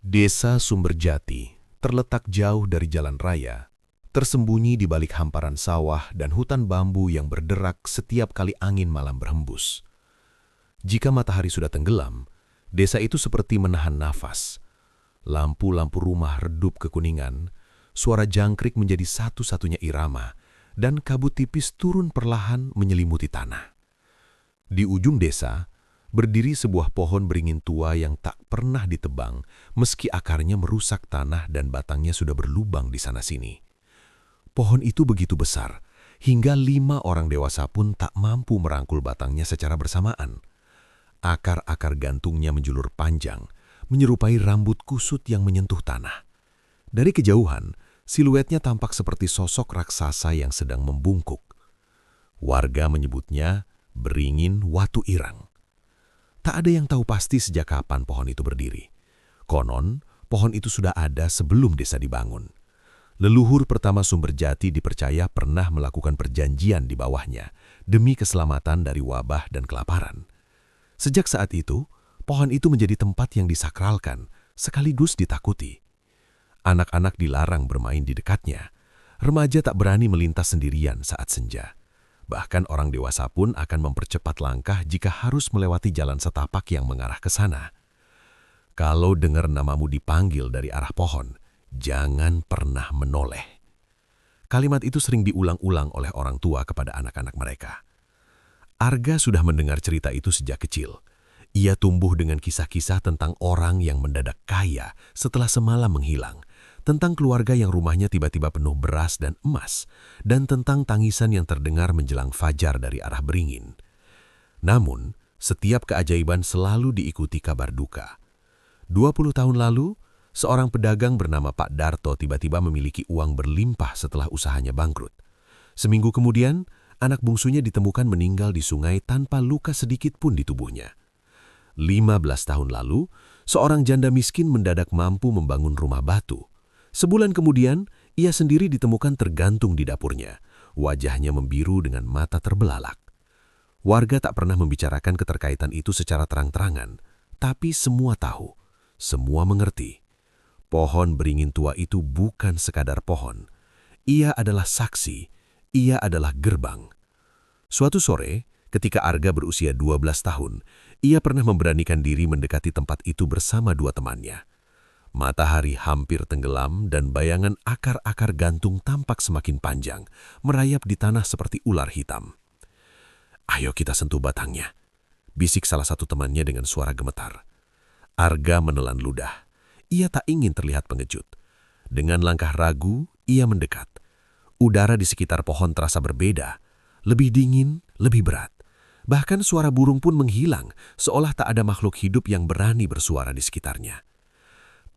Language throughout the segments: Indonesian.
Desa Sumberjati terletak jauh dari jalan raya, tersembunyi di balik hamparan sawah dan hutan bambu yang berderak setiap kali angin malam berhembus. Jika matahari sudah tenggelam, desa itu seperti menahan nafas. Lampu-lampu rumah redup kekuningan, suara jangkrik menjadi satu-satunya irama, dan kabut tipis turun perlahan menyelimuti tanah. Di ujung desa, berdiri sebuah pohon beringin tua yang tak pernah ditebang, meski akarnya merusak tanah dan batangnya sudah berlubang di sana-sini. Pohon itu begitu besar, hingga 5 orang dewasa pun tak mampu merangkul batangnya secara bersamaan. Akar-akar gantungnya menjulur panjang, menyerupai rambut kusut yang menyentuh tanah. Dari kejauhan, siluetnya tampak seperti sosok raksasa yang sedang membungkuk. Warga menyebutnya beringin watu irang. Tak ada yang tahu pasti sejak kapan pohon itu berdiri. Konon, pohon itu sudah ada sebelum desa dibangun. Leluhur pertama Sumberjati dipercaya pernah melakukan perjanjian di bawahnya demi keselamatan dari wabah dan kelaparan. Sejak saat itu, pohon itu menjadi tempat yang disakralkan, sekaligus ditakuti. Anak-anak dilarang bermain di dekatnya. Remaja tak berani melintas sendirian saat senja. Bahkan orang dewasa pun akan mempercepat langkah jika harus melewati jalan setapak yang mengarah ke sana. Kalau dengar namamu dipanggil dari arah pohon, jangan pernah menoleh. Kalimat itu sering diulang-ulang oleh orang tua kepada anak-anak mereka. Arga sudah mendengar cerita itu sejak kecil. Ia tumbuh dengan kisah-kisah tentang orang yang mendadak kaya setelah semalam menghilang, tentang keluarga yang rumahnya tiba-tiba penuh beras dan emas, dan tentang tangisan yang terdengar menjelang fajar dari arah beringin. Namun, setiap keajaiban selalu diikuti kabar duka. 20 tahun lalu, seorang pedagang bernama Pak Darto tiba-tiba memiliki uang berlimpah setelah usahanya bangkrut. Seminggu kemudian, anak bungsunya ditemukan meninggal di sungai tanpa luka sedikit pun di tubuhnya. 15 tahun lalu, seorang janda miskin mendadak mampu membangun rumah batu. Sebulan kemudian, ia sendiri ditemukan tergantung di dapurnya. Wajahnya membiru dengan mata terbelalak. Warga tak pernah membicarakan keterkaitan itu secara terang-terangan, tapi semua tahu, semua mengerti. Pohon beringin tua itu bukan sekadar pohon. Ia adalah saksi, ia adalah gerbang. Suatu sore, ketika Arga berusia 12 tahun, ia pernah memberanikan diri mendekati tempat itu bersama 2 temannya. Matahari hampir tenggelam dan bayangan akar-akar gantung tampak semakin panjang, merayap di tanah seperti ular hitam. "Ayo kita sentuh batangnya," bisik salah satu temannya dengan suara gemetar. Arga menelan ludah. Ia tak ingin terlihat pengecut. Dengan langkah ragu, ia mendekat. Udara di sekitar pohon terasa berbeda, lebih dingin, lebih berat. Bahkan suara burung pun menghilang, seolah tak ada makhluk hidup yang berani bersuara di sekitarnya.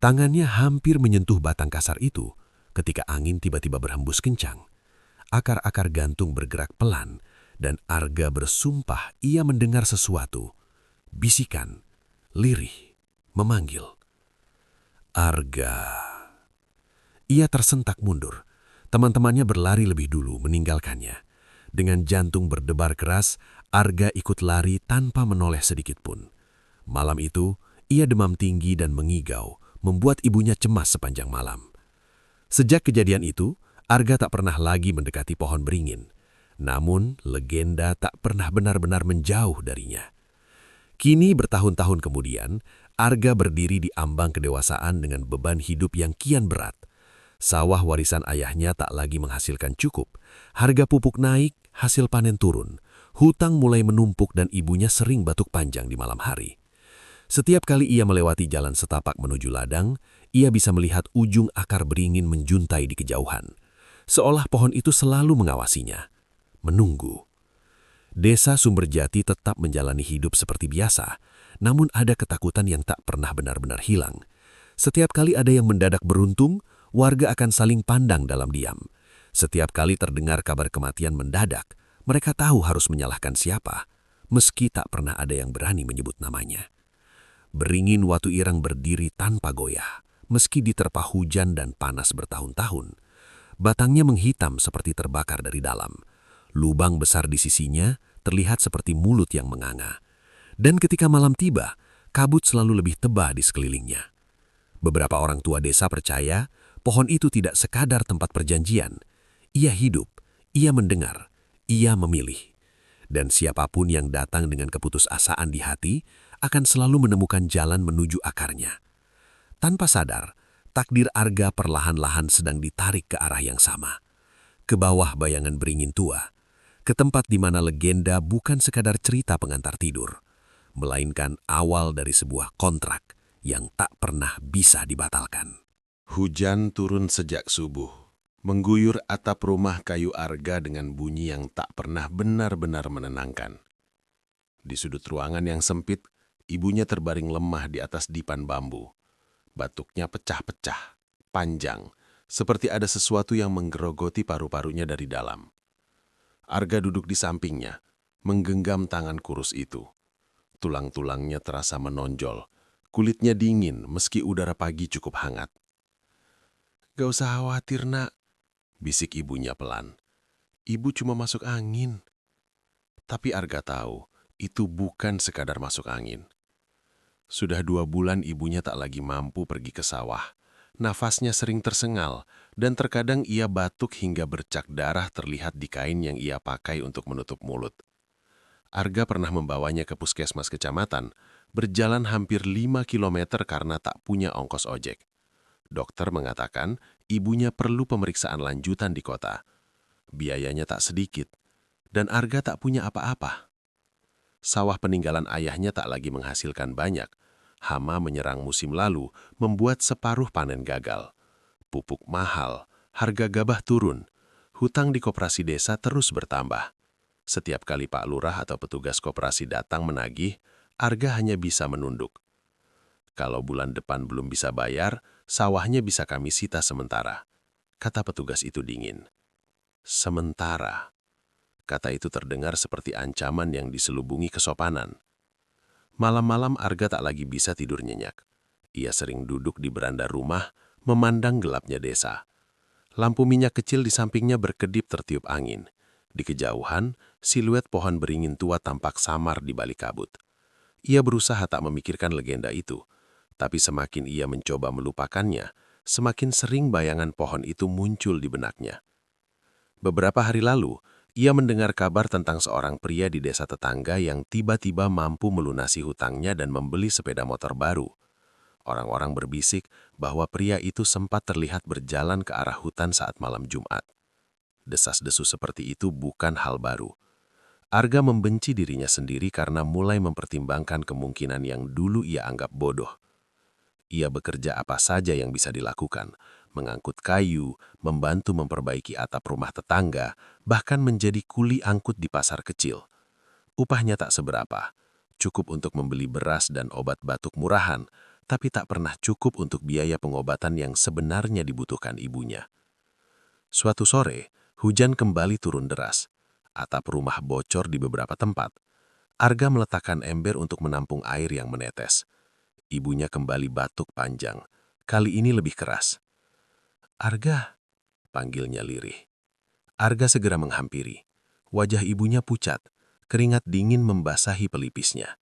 Tangannya hampir menyentuh batang kasar itu ketika angin tiba-tiba berhembus kencang. Akar-akar gantung bergerak pelan dan Arga bersumpah ia mendengar sesuatu. Bisikan, lirih, memanggil. Arga. Ia tersentak mundur. Teman-temannya berlari lebih dulu meninggalkannya. Dengan jantung berdebar keras, Arga ikut lari tanpa menoleh sedikit pun. Malam itu, ia demam tinggi dan mengigau, membuat ibunya cemas sepanjang malam. Sejak kejadian itu, Arga tak pernah lagi mendekati pohon beringin. Namun, legenda tak pernah benar-benar menjauh darinya. Kini bertahun-tahun kemudian, Arga berdiri di ambang kedewasaan dengan beban hidup yang kian berat. Sawah warisan ayahnya tak lagi menghasilkan cukup. Harga pupuk naik, hasil panen turun. Hutang mulai menumpuk dan ibunya sering batuk panjang di malam hari. Setiap kali ia melewati jalan setapak menuju ladang, ia bisa melihat ujung akar beringin menjuntai di kejauhan. Seolah pohon itu selalu mengawasinya. Menunggu. Desa Sumberjati tetap menjalani hidup seperti biasa, namun ada ketakutan yang tak pernah benar-benar hilang. Setiap kali ada yang mendadak beruntung, warga akan saling pandang dalam diam. Setiap kali terdengar kabar kematian mendadak, mereka tahu harus menyalahkan siapa, meski tak pernah ada yang berani menyebut namanya. Beringin watu irang berdiri tanpa goyah, meski diterpa hujan dan panas bertahun-tahun. Batangnya menghitam seperti terbakar dari dalam. Lubang besar di sisinya terlihat seperti mulut yang menganga. Dan ketika malam tiba, kabut selalu lebih tebal di sekelilingnya. Beberapa orang tua desa percaya pohon itu tidak sekadar tempat perjanjian. Ia hidup, ia mendengar, ia memilih. Dan siapapun yang datang dengan keputusasaan di hati akan selalu menemukan jalan menuju akarnya. Tanpa sadar, takdir Arga perlahan-lahan sedang ditarik ke arah yang sama. Ke bawah bayangan beringin tua, ke tempat di mana legenda bukan sekadar cerita pengantar tidur, melainkan awal dari sebuah kontrak yang tak pernah bisa dibatalkan. Hujan turun sejak subuh, mengguyur atap rumah kayu Arga dengan bunyi yang tak pernah benar-benar menenangkan. Di sudut ruangan yang sempit, ibunya terbaring lemah di atas dipan bambu. Batuknya pecah-pecah, panjang, seperti ada sesuatu yang menggerogoti paru-parunya dari dalam. Arga duduk di sampingnya, menggenggam tangan kurus itu. Tulang-tulangnya terasa menonjol, kulitnya dingin meski udara pagi cukup hangat. "Gak usah khawatir, nak," bisik ibunya pelan. "Ibu cuma masuk angin." Tapi Arga tahu, itu bukan sekadar masuk angin. Sudah 2 bulan ibunya tak lagi mampu pergi ke sawah. Nafasnya sering tersengal, dan terkadang ia batuk hingga bercak darah terlihat di kain yang ia pakai untuk menutup mulut. Arga pernah membawanya ke puskesmas kecamatan, berjalan hampir 5 kilometer karena tak punya ongkos ojek. Dokter mengatakan ibunya perlu pemeriksaan lanjutan di kota. Biayanya tak sedikit, dan Arga tak punya apa-apa. Sawah peninggalan ayahnya tak lagi menghasilkan banyak. Hama menyerang musim lalu, membuat separuh panen gagal. Pupuk mahal, harga gabah turun. Hutang di koperasi desa terus bertambah. Setiap kali Pak Lurah atau petugas koperasi datang menagih, Arga hanya bisa menunduk. "Kalau bulan depan belum bisa bayar, sawahnya bisa kami sita sementara," kata petugas itu dingin. Sementara. Kata itu terdengar seperti ancaman yang diselubungi kesopanan. Malam-malam Arga tak lagi bisa tidur nyenyak. Ia sering duduk di beranda rumah, memandang gelapnya desa. Lampu minyak kecil di sampingnya berkedip tertiup angin. Di kejauhan, siluet pohon beringin tua tampak samar di balik kabut. Ia berusaha tak memikirkan legenda itu, tapi semakin ia mencoba melupakannya, semakin sering bayangan pohon itu muncul di benaknya. Beberapa hari lalu, ia mendengar kabar tentang seorang pria di desa tetangga yang tiba-tiba mampu melunasi hutangnya dan membeli sepeda motor baru. Orang-orang berbisik bahwa pria itu sempat terlihat berjalan ke arah hutan saat malam Jumat. Desas-desus seperti itu bukan hal baru. Arga membenci dirinya sendiri karena mulai mempertimbangkan kemungkinan yang dulu ia anggap bodoh. Ia bekerja apa saja yang bisa dilakukan, mengangkut kayu, membantu memperbaiki atap rumah tetangga, bahkan menjadi kuli angkut di pasar kecil. Upahnya tak seberapa, cukup untuk membeli beras dan obat batuk murahan, tapi tak pernah cukup untuk biaya pengobatan yang sebenarnya dibutuhkan ibunya. Suatu sore, hujan kembali turun deras. Atap rumah bocor di beberapa tempat. Arga meletakkan ember untuk menampung air yang menetes. Ibunya kembali batuk panjang, kali ini lebih keras. "Arga," panggilnya lirih. Arga segera menghampiri. Wajah ibunya pucat, keringat dingin membasahi pelipisnya.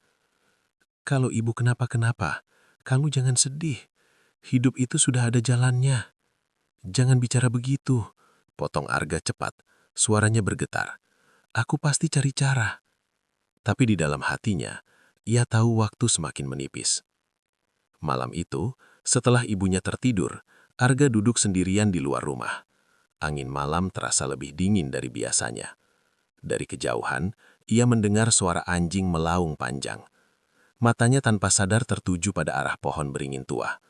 "Kalau ibu kenapa-kenapa, kamu jangan sedih. Hidup itu sudah ada jalannya. Jangan bicara begitu," potong Arga cepat, suaranya bergetar. "Aku pasti cari cara." Tapi di dalam hatinya, ia tahu waktu semakin menipis. Malam itu, setelah ibunya tertidur, Arga duduk sendirian di luar rumah. Angin malam terasa lebih dingin dari biasanya. Dari kejauhan, ia mendengar suara anjing melaung panjang. Matanya tanpa sadar tertuju pada arah pohon beringin tua.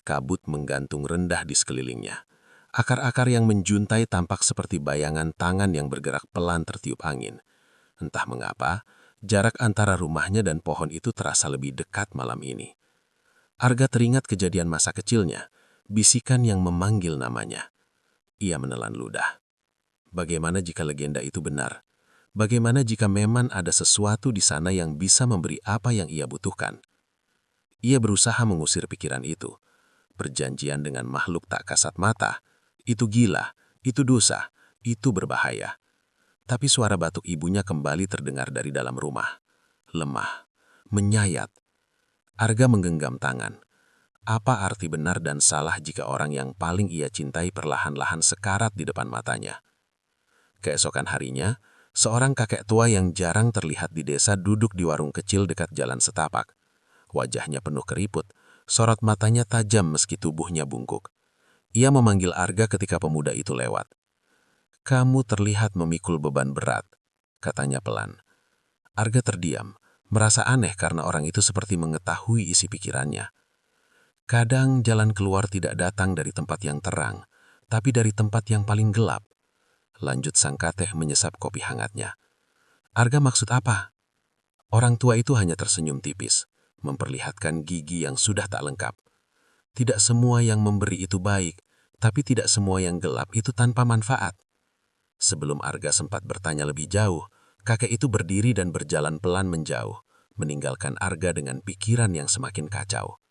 Kabut menggantung rendah di sekelilingnya. Akar-akar yang menjuntai tampak seperti bayangan tangan yang bergerak pelan tertiup angin. Entah mengapa, jarak antara rumahnya dan pohon itu terasa lebih dekat malam ini. Arga teringat kejadian masa kecilnya, bisikan yang memanggil namanya. Ia menelan ludah. Bagaimana jika legenda itu benar? Bagaimana jika memang ada sesuatu di sana yang bisa memberi apa yang ia butuhkan? Ia berusaha mengusir pikiran itu. Perjanjian dengan makhluk tak kasat mata, itu gila, itu dosa, itu berbahaya. Tapi suara batuk ibunya kembali terdengar dari dalam rumah. Lemah, menyayat. Arga menggenggam tangan. Apa arti benar dan salah jika orang yang paling ia cintai perlahan-lahan sekarat di depan matanya? Keesokan harinya, seorang kakek tua yang jarang terlihat di desa duduk di warung kecil dekat jalan setapak. Wajahnya penuh keriput, sorot matanya tajam meski tubuhnya bungkuk. Ia memanggil Arga ketika pemuda itu lewat. "Kamu terlihat memikul beban berat," katanya pelan. Arga terdiam, merasa aneh karena orang itu seperti mengetahui isi pikirannya. Kadang jalan keluar tidak datang dari tempat yang terang, tapi dari tempat yang paling gelap. Lanjut sang kakek menyesap kopi hangatnya. "Arga maksud apa?" Orang tua itu hanya tersenyum tipis, memperlihatkan gigi yang sudah tak lengkap. Tidak semua yang memberi itu baik, tapi tidak semua yang gelap itu tanpa manfaat. Sebelum Arga sempat bertanya lebih jauh, kakek itu berdiri dan berjalan pelan menjauh, meninggalkan Arga dengan pikiran yang semakin kacau.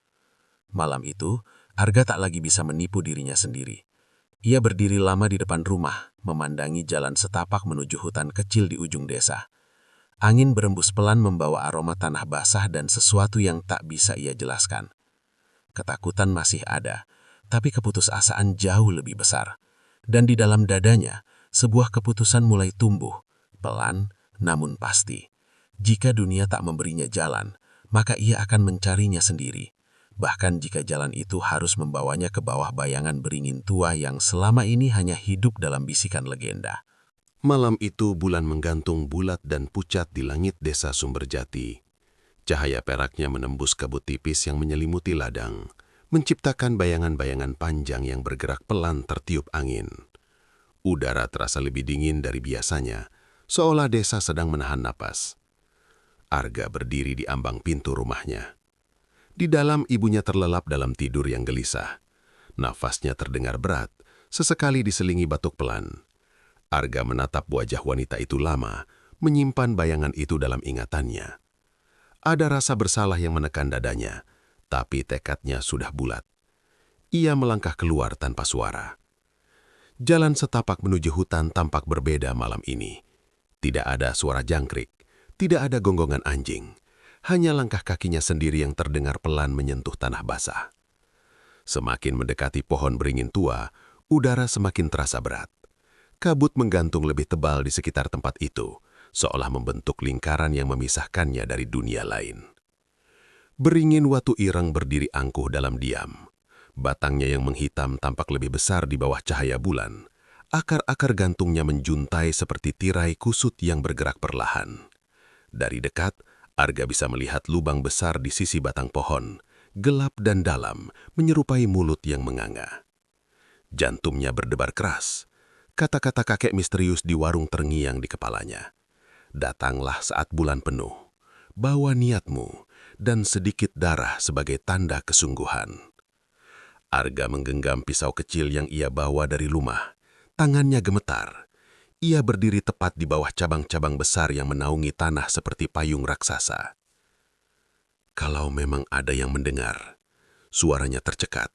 Malam itu, Arga tak lagi bisa menipu dirinya sendiri. Ia berdiri lama di depan rumah, memandangi jalan setapak menuju hutan kecil di ujung desa. Angin berembus pelan membawa aroma tanah basah dan sesuatu yang tak bisa ia jelaskan. Ketakutan masih ada, tapi keputusasaan jauh lebih besar. Dan di dalam dadanya, sebuah keputusan mulai tumbuh, pelan namun pasti. Jika dunia tak memberinya jalan, maka ia akan mencarinya sendiri. Bahkan jika jalan itu harus membawanya ke bawah bayangan beringin tua yang selama ini hanya hidup dalam bisikan legenda. Malam itu bulan menggantung bulat dan pucat di langit desa Sumberjati. Cahaya peraknya menembus kabut tipis yang menyelimuti ladang, menciptakan bayangan-bayangan panjang yang bergerak pelan tertiup angin. Udara terasa lebih dingin dari biasanya, seolah desa sedang menahan napas. Arga berdiri di ambang pintu rumahnya. Di dalam ibunya terlelap dalam tidur yang gelisah. Nafasnya terdengar berat, sesekali diselingi batuk pelan. Arga menatap wajah wanita itu lama, menyimpan bayangan itu dalam ingatannya. Ada rasa bersalah yang menekan dadanya, tapi tekadnya sudah bulat. Ia melangkah keluar tanpa suara. Jalan setapak menuju hutan tampak berbeda malam ini. Tidak ada suara jangkrik, tidak ada gonggongan anjing. Hanya langkah kakinya sendiri yang terdengar pelan menyentuh tanah basah. Semakin mendekati pohon beringin tua, udara semakin terasa berat. Kabut menggantung lebih tebal di sekitar tempat itu, seolah membentuk lingkaran yang memisahkannya dari dunia lain. Beringin watu ireng berdiri angkuh dalam diam. Batangnya yang menghitam tampak lebih besar di bawah cahaya bulan. Akar-akar gantungnya menjuntai seperti tirai kusut yang bergerak perlahan. Dari dekat, Arga bisa melihat lubang besar di sisi batang pohon, gelap dan dalam, menyerupai mulut yang menganga. Jantungnya berdebar keras. Kata-kata kakek misterius di warung terngiang di kepalanya. "Datanglah saat bulan penuh. Bawa niatmu dan sedikit darah sebagai tanda kesungguhan." Arga menggenggam pisau kecil yang ia bawa dari rumah. Tangannya gemetar. Ia berdiri tepat di bawah cabang-cabang besar yang menaungi tanah seperti payung raksasa. Kalau memang ada yang mendengar, suaranya tercekat.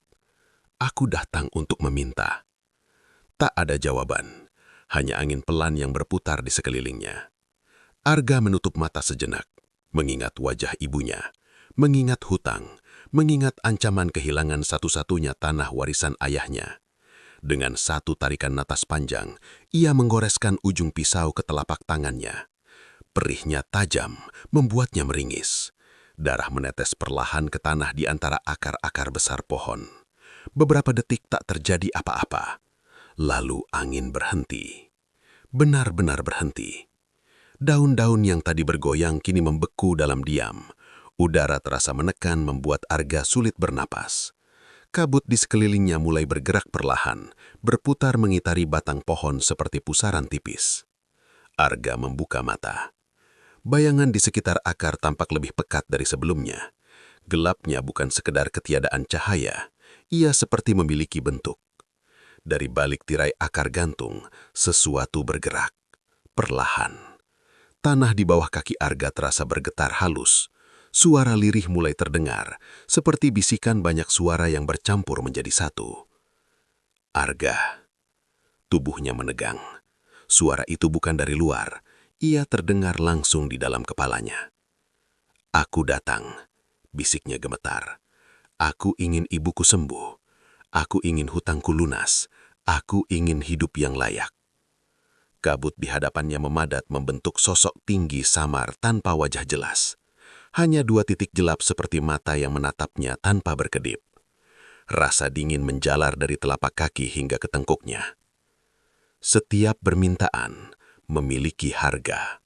"Aku datang untuk meminta." Tak ada jawaban, hanya angin pelan yang berputar di sekelilingnya. Arga menutup mata sejenak, mengingat wajah ibunya, mengingat hutang, mengingat ancaman kehilangan satu-satunya tanah warisan ayahnya. Dengan satu tarikan napas panjang, ia menggoreskan ujung pisau ke telapak tangannya. Perihnya tajam, membuatnya meringis. Darah menetes perlahan ke tanah di antara akar-akar besar pohon. Beberapa detik tak terjadi apa-apa. Lalu angin berhenti. Benar-benar berhenti. Daun-daun yang tadi bergoyang kini membeku dalam diam. Udara terasa menekan membuat Arga sulit bernapas. Kabut di sekelilingnya mulai bergerak perlahan, berputar mengitari batang pohon seperti pusaran tipis. Arga membuka mata. Bayangan di sekitar akar tampak lebih pekat dari sebelumnya. Gelapnya bukan sekedar ketiadaan cahaya, ia seperti memiliki bentuk. Dari balik tirai akar gantung, sesuatu bergerak. Perlahan. Tanah di bawah kaki Arga terasa bergetar halus. Suara lirih mulai terdengar, seperti bisikan banyak suara yang bercampur menjadi satu. Arga. Tubuhnya menegang. Suara itu bukan dari luar, ia terdengar langsung di dalam kepalanya. "Aku datang," bisiknya gemetar. Aku ingin ibuku sembuh. Aku ingin hutangku lunas. Aku ingin hidup yang layak. Kabut di hadapannya memadat membentuk sosok tinggi samar tanpa wajah jelas. Hanya 2 titik gelap seperti mata yang menatapnya tanpa berkedip. Rasa dingin menjalar dari telapak kaki hingga ke tengkuknya. Setiap permintaan memiliki harga.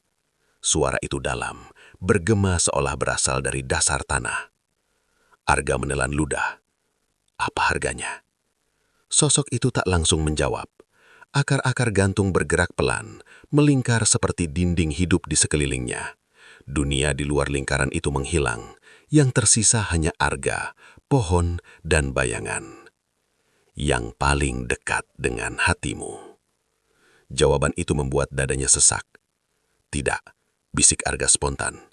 Suara itu dalam, bergema seolah berasal dari dasar tanah. Arga menelan ludah. Apa harganya? Sosok itu tak langsung menjawab. Akar-akar gantung bergerak pelan, melingkar seperti dinding hidup di sekelilingnya. Dunia di luar lingkaran itu menghilang. Yang tersisa hanya Arga, pohon, dan bayangan. Yang paling dekat dengan hatimu. Jawaban itu membuat dadanya sesak. Tidak, bisik Arga spontan.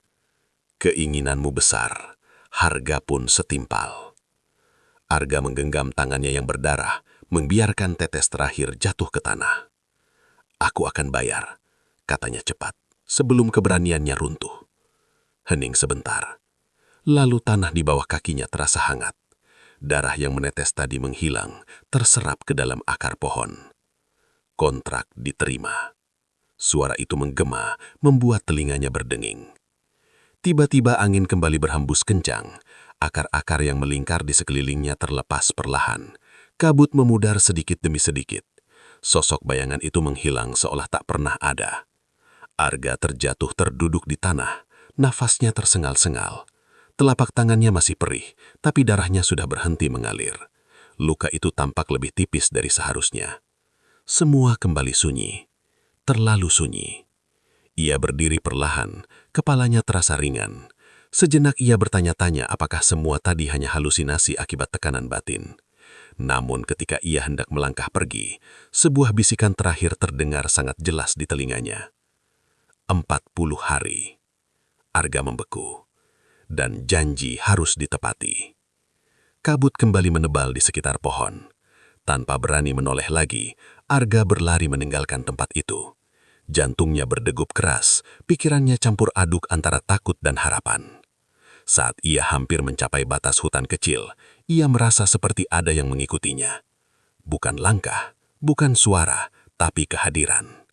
Keinginanmu besar, harga pun setimpal. Arga menggenggam tangannya yang berdarah, membiarkan tetes terakhir jatuh ke tanah. Aku akan bayar, katanya cepat, sebelum keberaniannya runtuh. Hening sebentar. Lalu tanah di bawah kakinya terasa hangat. Darah yang menetes tadi menghilang, terserap ke dalam akar pohon. Kontrak diterima. Suara itu menggema, membuat telinganya berdenging. Tiba-tiba angin kembali berhembus kencang. Akar-akar yang melingkar di sekelilingnya terlepas perlahan. Kabut memudar sedikit demi sedikit. Sosok bayangan itu menghilang seolah tak pernah ada. Arga terjatuh terduduk di tanah. Nafasnya tersengal-sengal. Telapak tangannya masih perih, tapi darahnya sudah berhenti mengalir. Luka itu tampak lebih tipis dari seharusnya. Semua kembali sunyi. Terlalu sunyi. Ia berdiri perlahan, kepalanya terasa ringan. Sejenak ia bertanya-tanya apakah semua tadi hanya halusinasi akibat tekanan batin. Namun ketika ia hendak melangkah pergi, sebuah bisikan terakhir terdengar sangat jelas di telinganya. 40 hari. Arga membeku. Dan janji harus ditepati. Kabut kembali menebal di sekitar pohon. Tanpa berani menoleh lagi, Arga berlari meninggalkan tempat itu. Jantungnya berdegup keras, pikirannya campur aduk antara takut dan harapan. Saat ia hampir mencapai batas hutan kecil, ia merasa seperti ada yang mengikutinya. Bukan langkah, bukan suara, tapi kehadiran.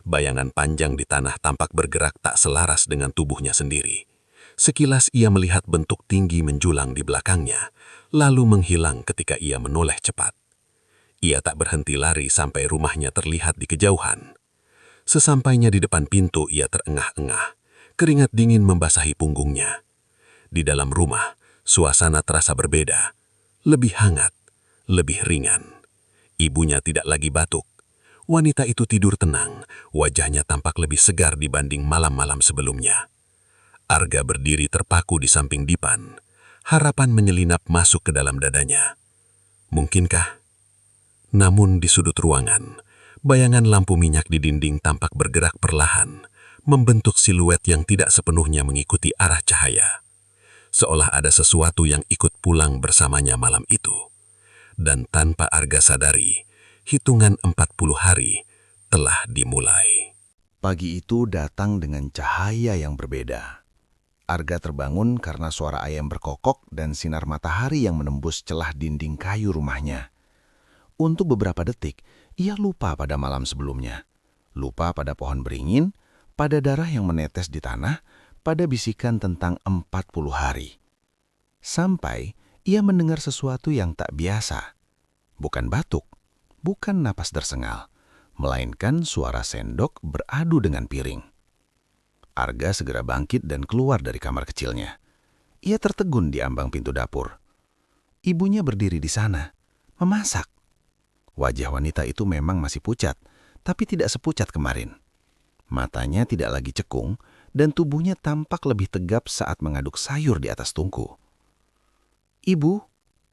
Bayangan panjang di tanah tampak bergerak tak selaras dengan tubuhnya sendiri. Sekilas ia melihat bentuk tinggi menjulang di belakangnya, lalu menghilang ketika ia menoleh cepat. Ia tak berhenti lari sampai rumahnya terlihat di kejauhan. Sesampainya di depan pintu ia terengah-engah, keringat dingin membasahi punggungnya. Di dalam rumah, suasana terasa berbeda, lebih hangat, lebih ringan. Ibunya tidak lagi batuk. Wanita itu tidur tenang, wajahnya tampak lebih segar dibanding malam-malam sebelumnya. Arga berdiri terpaku di samping dipan. Harapan menyelinap masuk ke dalam dadanya. Mungkinkah? Namun di sudut ruangan, bayangan lampu minyak di dinding tampak bergerak perlahan, membentuk siluet yang tidak sepenuhnya mengikuti arah cahaya. Seolah ada sesuatu yang ikut pulang bersamanya malam itu. Dan tanpa Arga sadari, hitungan 40 hari telah dimulai. Pagi itu datang dengan cahaya yang berbeda. Arga terbangun karena suara ayam berkokok dan sinar matahari yang menembus celah dinding kayu rumahnya. Untuk beberapa detik, ia lupa pada malam sebelumnya. Lupa pada pohon beringin, pada darah yang menetes di tanah, pada bisikan tentang 40 hari. Sampai ia mendengar sesuatu yang tak biasa. Bukan batuk, bukan napas tersengal, melainkan suara sendok beradu dengan piring. Arga segera bangkit dan keluar dari kamar kecilnya. Ia tertegun di ambang pintu dapur. Ibunya berdiri di sana, memasak. Wajah wanita itu memang masih pucat, tapi tidak sepucat kemarin. Matanya tidak lagi cekung, dan tubuhnya tampak lebih tegap saat mengaduk sayur di atas tungku. "Ibu,"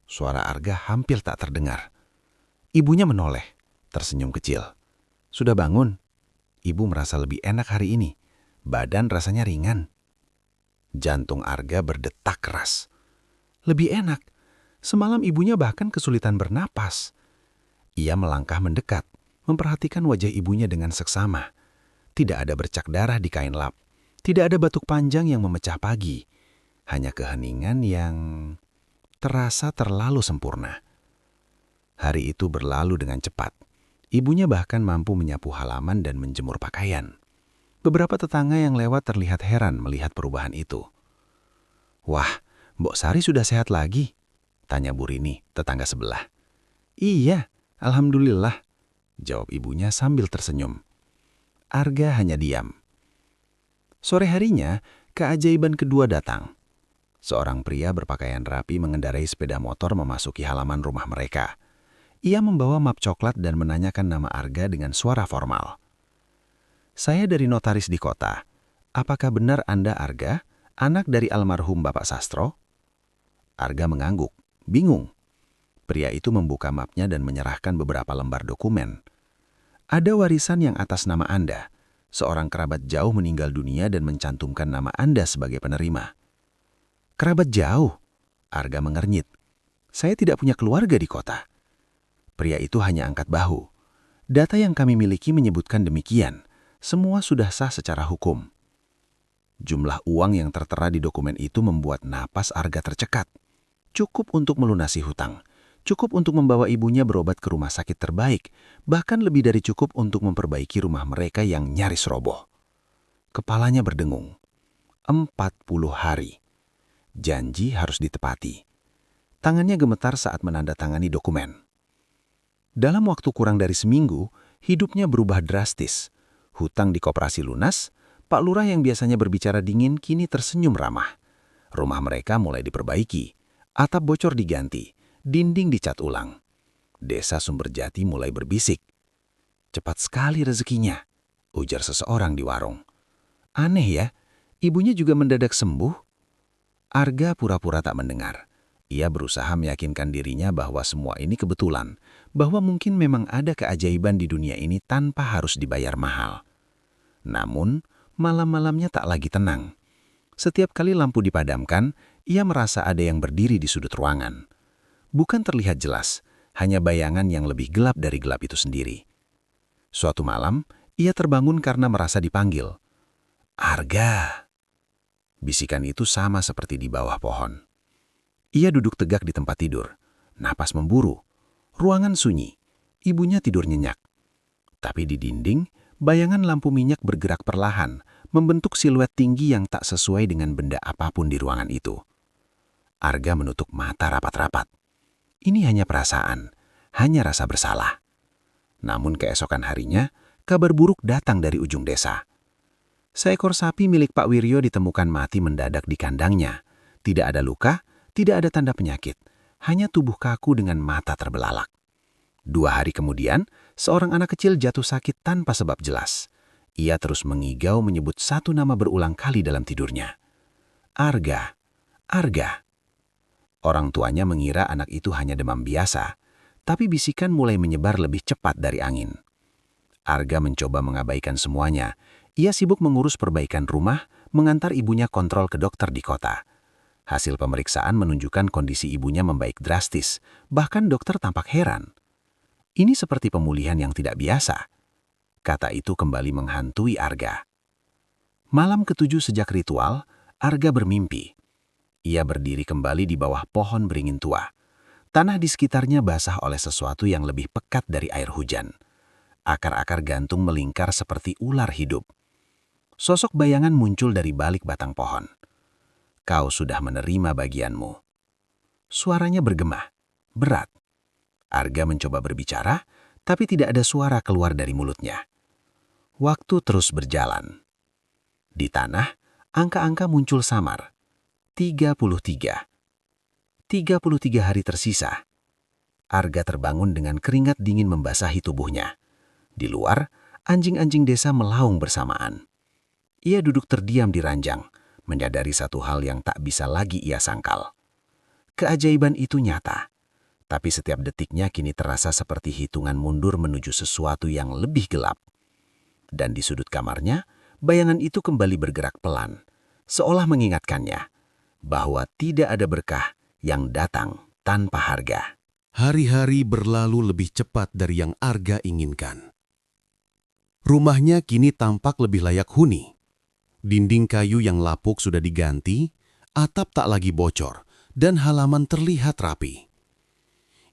suara Arga hampir tak terdengar. Ibunya menoleh, tersenyum kecil. "Sudah bangun?" Ibu merasa lebih enak hari ini. Badan rasanya ringan. Jantung Arga berdetak keras. Lebih enak. Semalam ibunya bahkan kesulitan bernapas. Ia melangkah mendekat, memperhatikan wajah ibunya dengan seksama. Tidak ada bercak darah di kain lap. Tidak ada batuk panjang yang memecah pagi. Hanya keheningan yang terasa terlalu sempurna. Hari itu berlalu dengan cepat. Ibunya bahkan mampu menyapu halaman dan menjemur pakaian. Beberapa tetangga yang lewat terlihat heran melihat perubahan itu. "Wah, Mbok Sari sudah sehat lagi?" tanya Bu Rini, tetangga sebelah. "Iya, alhamdulillah," jawab ibunya sambil tersenyum. Arga hanya diam. Sore harinya, keajaiban kedua datang. Seorang pria berpakaian rapi mengendarai sepeda motor memasuki halaman rumah mereka. Ia membawa map coklat dan menanyakan nama Arga dengan suara formal. "Saya dari notaris di kota. Apakah benar Anda Arga, anak dari almarhum Bapak Sastro?" Arga mengangguk, bingung. Pria itu membuka mapnya dan menyerahkan beberapa lembar dokumen. "Ada warisan yang atas nama Anda. Seorang kerabat jauh meninggal dunia dan mencantumkan nama Anda sebagai penerima." "Kerabat jauh?" Arga mengernyit. "Saya tidak punya keluarga di kota." Pria itu hanya angkat bahu. "Data yang kami miliki menyebutkan demikian. Semua sudah sah secara hukum." Jumlah uang yang tertera di dokumen itu membuat napas Arga tercekat. Cukup untuk melunasi hutang. Cukup untuk membawa ibunya berobat ke rumah sakit terbaik. Bahkan lebih dari cukup untuk memperbaiki rumah mereka yang nyaris roboh. Kepalanya berdengung. 40 hari. Janji harus ditepati. Tangannya gemetar saat menandatangani dokumen. Dalam waktu kurang dari seminggu, hidupnya berubah drastis. Hutang di koperasi lunas, Pak Lurah yang biasanya berbicara dingin kini tersenyum ramah. Rumah mereka mulai diperbaiki, atap bocor diganti, dinding dicat ulang. Desa Sumberjati mulai berbisik. "Cepat sekali rezekinya," ujar seseorang di warung. "Aneh ya, ibunya juga mendadak sembuh." Arga pura-pura tak mendengar. Ia berusaha meyakinkan dirinya bahwa semua ini kebetulan, bahwa mungkin memang ada keajaiban di dunia ini tanpa harus dibayar mahal. Namun, malam-malamnya tak lagi tenang. Setiap kali lampu dipadamkan, ia merasa ada yang berdiri di sudut ruangan. Bukan terlihat jelas, hanya bayangan yang lebih gelap dari gelap itu sendiri. Suatu malam, ia terbangun karena merasa dipanggil. "Arga!" Bisikan itu sama seperti di bawah pohon. Ia duduk tegak di tempat tidur. Napas memburu. Ruangan sunyi. Ibunya tidur nyenyak. Tapi di dinding, bayangan lampu minyak bergerak perlahan, membentuk siluet tinggi yang tak sesuai dengan benda apapun di ruangan itu. Arga menutup mata rapat-rapat. Ini hanya perasaan, hanya rasa bersalah. Namun keesokan harinya, kabar buruk datang dari ujung desa. Seekor sapi milik Pak Wiryo ditemukan mati mendadak di kandangnya. Tidak ada luka, tidak ada tanda penyakit, hanya tubuh kaku dengan mata terbelalak. 2 hari kemudian, seorang anak kecil jatuh sakit tanpa sebab jelas. Ia terus mengigau menyebut satu nama berulang kali dalam tidurnya. "Arga, Arga." Orang tuanya mengira anak itu hanya demam biasa, tapi bisikan mulai menyebar lebih cepat dari angin. Arga mencoba mengabaikan semuanya. Ia sibuk mengurus perbaikan rumah, mengantar ibunya kontrol ke dokter di kota. Hasil pemeriksaan menunjukkan kondisi ibunya membaik drastis, bahkan dokter tampak heran. "Ini seperti pemulihan yang tidak biasa." Kata itu kembali menghantui Arga. Malam ke-7 sejak ritual, Arga bermimpi. Ia berdiri kembali di bawah pohon beringin tua. Tanah di sekitarnya basah oleh sesuatu yang lebih pekat dari air hujan. Akar-akar gantung melingkar seperti ular hidup. Sosok bayangan muncul dari balik batang pohon. "Kau sudah menerima bagianmu." Suaranya bergema, berat. Arga mencoba berbicara, tapi tidak ada suara keluar dari mulutnya. Waktu terus berjalan. Di tanah, angka-angka muncul samar. 33. 33 hari tersisa. Arga terbangun dengan keringat dingin membasahi tubuhnya. Di luar, anjing-anjing desa melaung bersamaan. Ia duduk terdiam di ranjang, menyadari satu hal yang tak bisa lagi ia sangkal. Keajaiban itu nyata, tapi setiap detiknya kini terasa seperti hitungan mundur menuju sesuatu yang lebih gelap. Dan di sudut kamarnya, bayangan itu kembali bergerak pelan, seolah mengingatkannya bahwa tidak ada berkah yang datang tanpa harga. Hari-hari berlalu lebih cepat dari yang Arga inginkan. Rumahnya kini tampak lebih layak huni. Dinding kayu yang lapuk sudah diganti, atap tak lagi bocor, dan halaman terlihat rapi.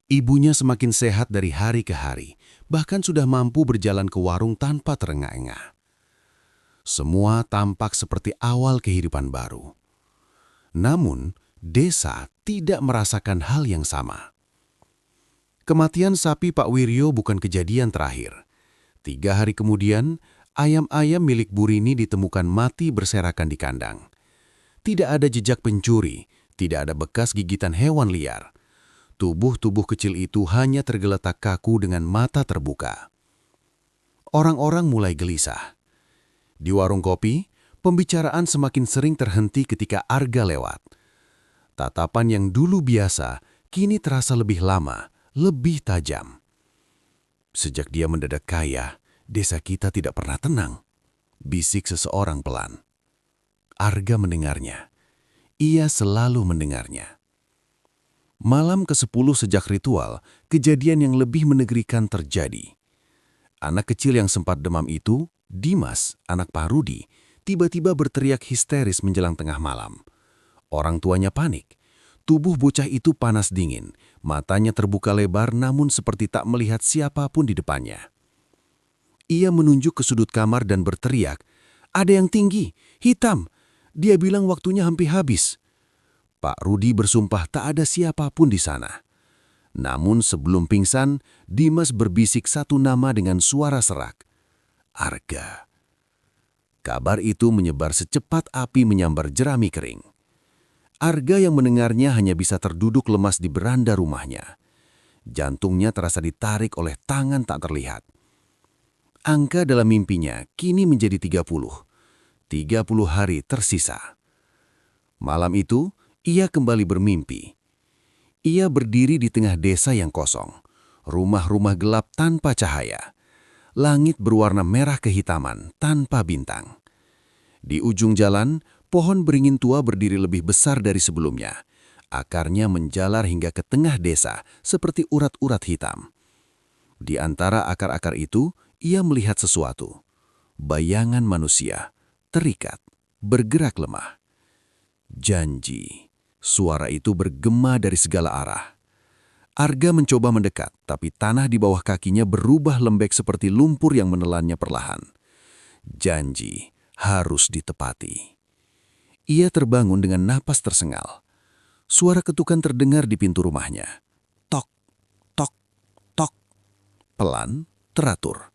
Ibunya semakin sehat dari hari ke hari, bahkan sudah mampu berjalan ke warung tanpa terengah-engah. Semua tampak seperti awal kehidupan baru. Namun, desa tidak merasakan hal yang sama. Kematian sapi Pak Wiryo bukan kejadian terakhir. 3 hari kemudian, ayam-ayam milik Burini ditemukan mati berserakan di kandang. Tidak ada jejak pencuri, tidak ada bekas gigitan hewan liar. Tubuh-tubuh kecil itu hanya tergeletak kaku dengan mata terbuka. Orang-orang mulai gelisah. Di warung kopi, pembicaraan semakin sering terhenti ketika Arga lewat. Tatapan yang dulu biasa, kini terasa lebih lama, lebih tajam. Sejak dia mendadak kaya, desa kita tidak pernah tenang, bisik seseorang pelan. Arga mendengarnya. Ia selalu mendengarnya. Malam ke-10 sejak ritual, kejadian yang lebih menegrikan terjadi. Anak kecil yang sempat demam itu, Dimas, anak Pak Rudi, tiba-tiba berteriak histeris menjelang tengah malam. Orang tuanya panik. Tubuh bocah itu panas dingin, matanya terbuka lebar namun seperti tak melihat siapapun di depannya. Ia menunjuk ke sudut kamar dan berteriak, "Ada yang tinggi, hitam. Dia bilang waktunya hampir habis." Pak Rudi bersumpah tak ada siapapun di sana. Namun sebelum pingsan, Dimas berbisik satu nama dengan suara serak. Arga. Kabar itu menyebar secepat api menyambar jerami kering. Arga yang mendengarnya hanya bisa terduduk lemas di beranda rumahnya. Jantungnya terasa ditarik oleh tangan tak terlihat. Angka dalam mimpinya kini menjadi 30. 30 hari tersisa. Malam itu, ia kembali bermimpi. Ia berdiri di tengah desa yang kosong. Rumah-rumah gelap tanpa cahaya. Langit berwarna merah kehitaman tanpa bintang. Di ujung jalan, pohon beringin tua berdiri lebih besar dari sebelumnya. Akarnya menjalar hingga ke tengah desa seperti urat-urat hitam. Di antara akar-akar itu, ia melihat sesuatu. Bayangan manusia, terikat, bergerak lemah. Janji. Suara itu bergema dari segala arah. Arga mencoba mendekat, tapi tanah di bawah kakinya berubah lembek seperti lumpur yang menelannya perlahan. Janji harus ditepati. Ia terbangun dengan napas tersengal. Suara ketukan terdengar di pintu rumahnya. Tok, tok, tok. Pelan, teratur.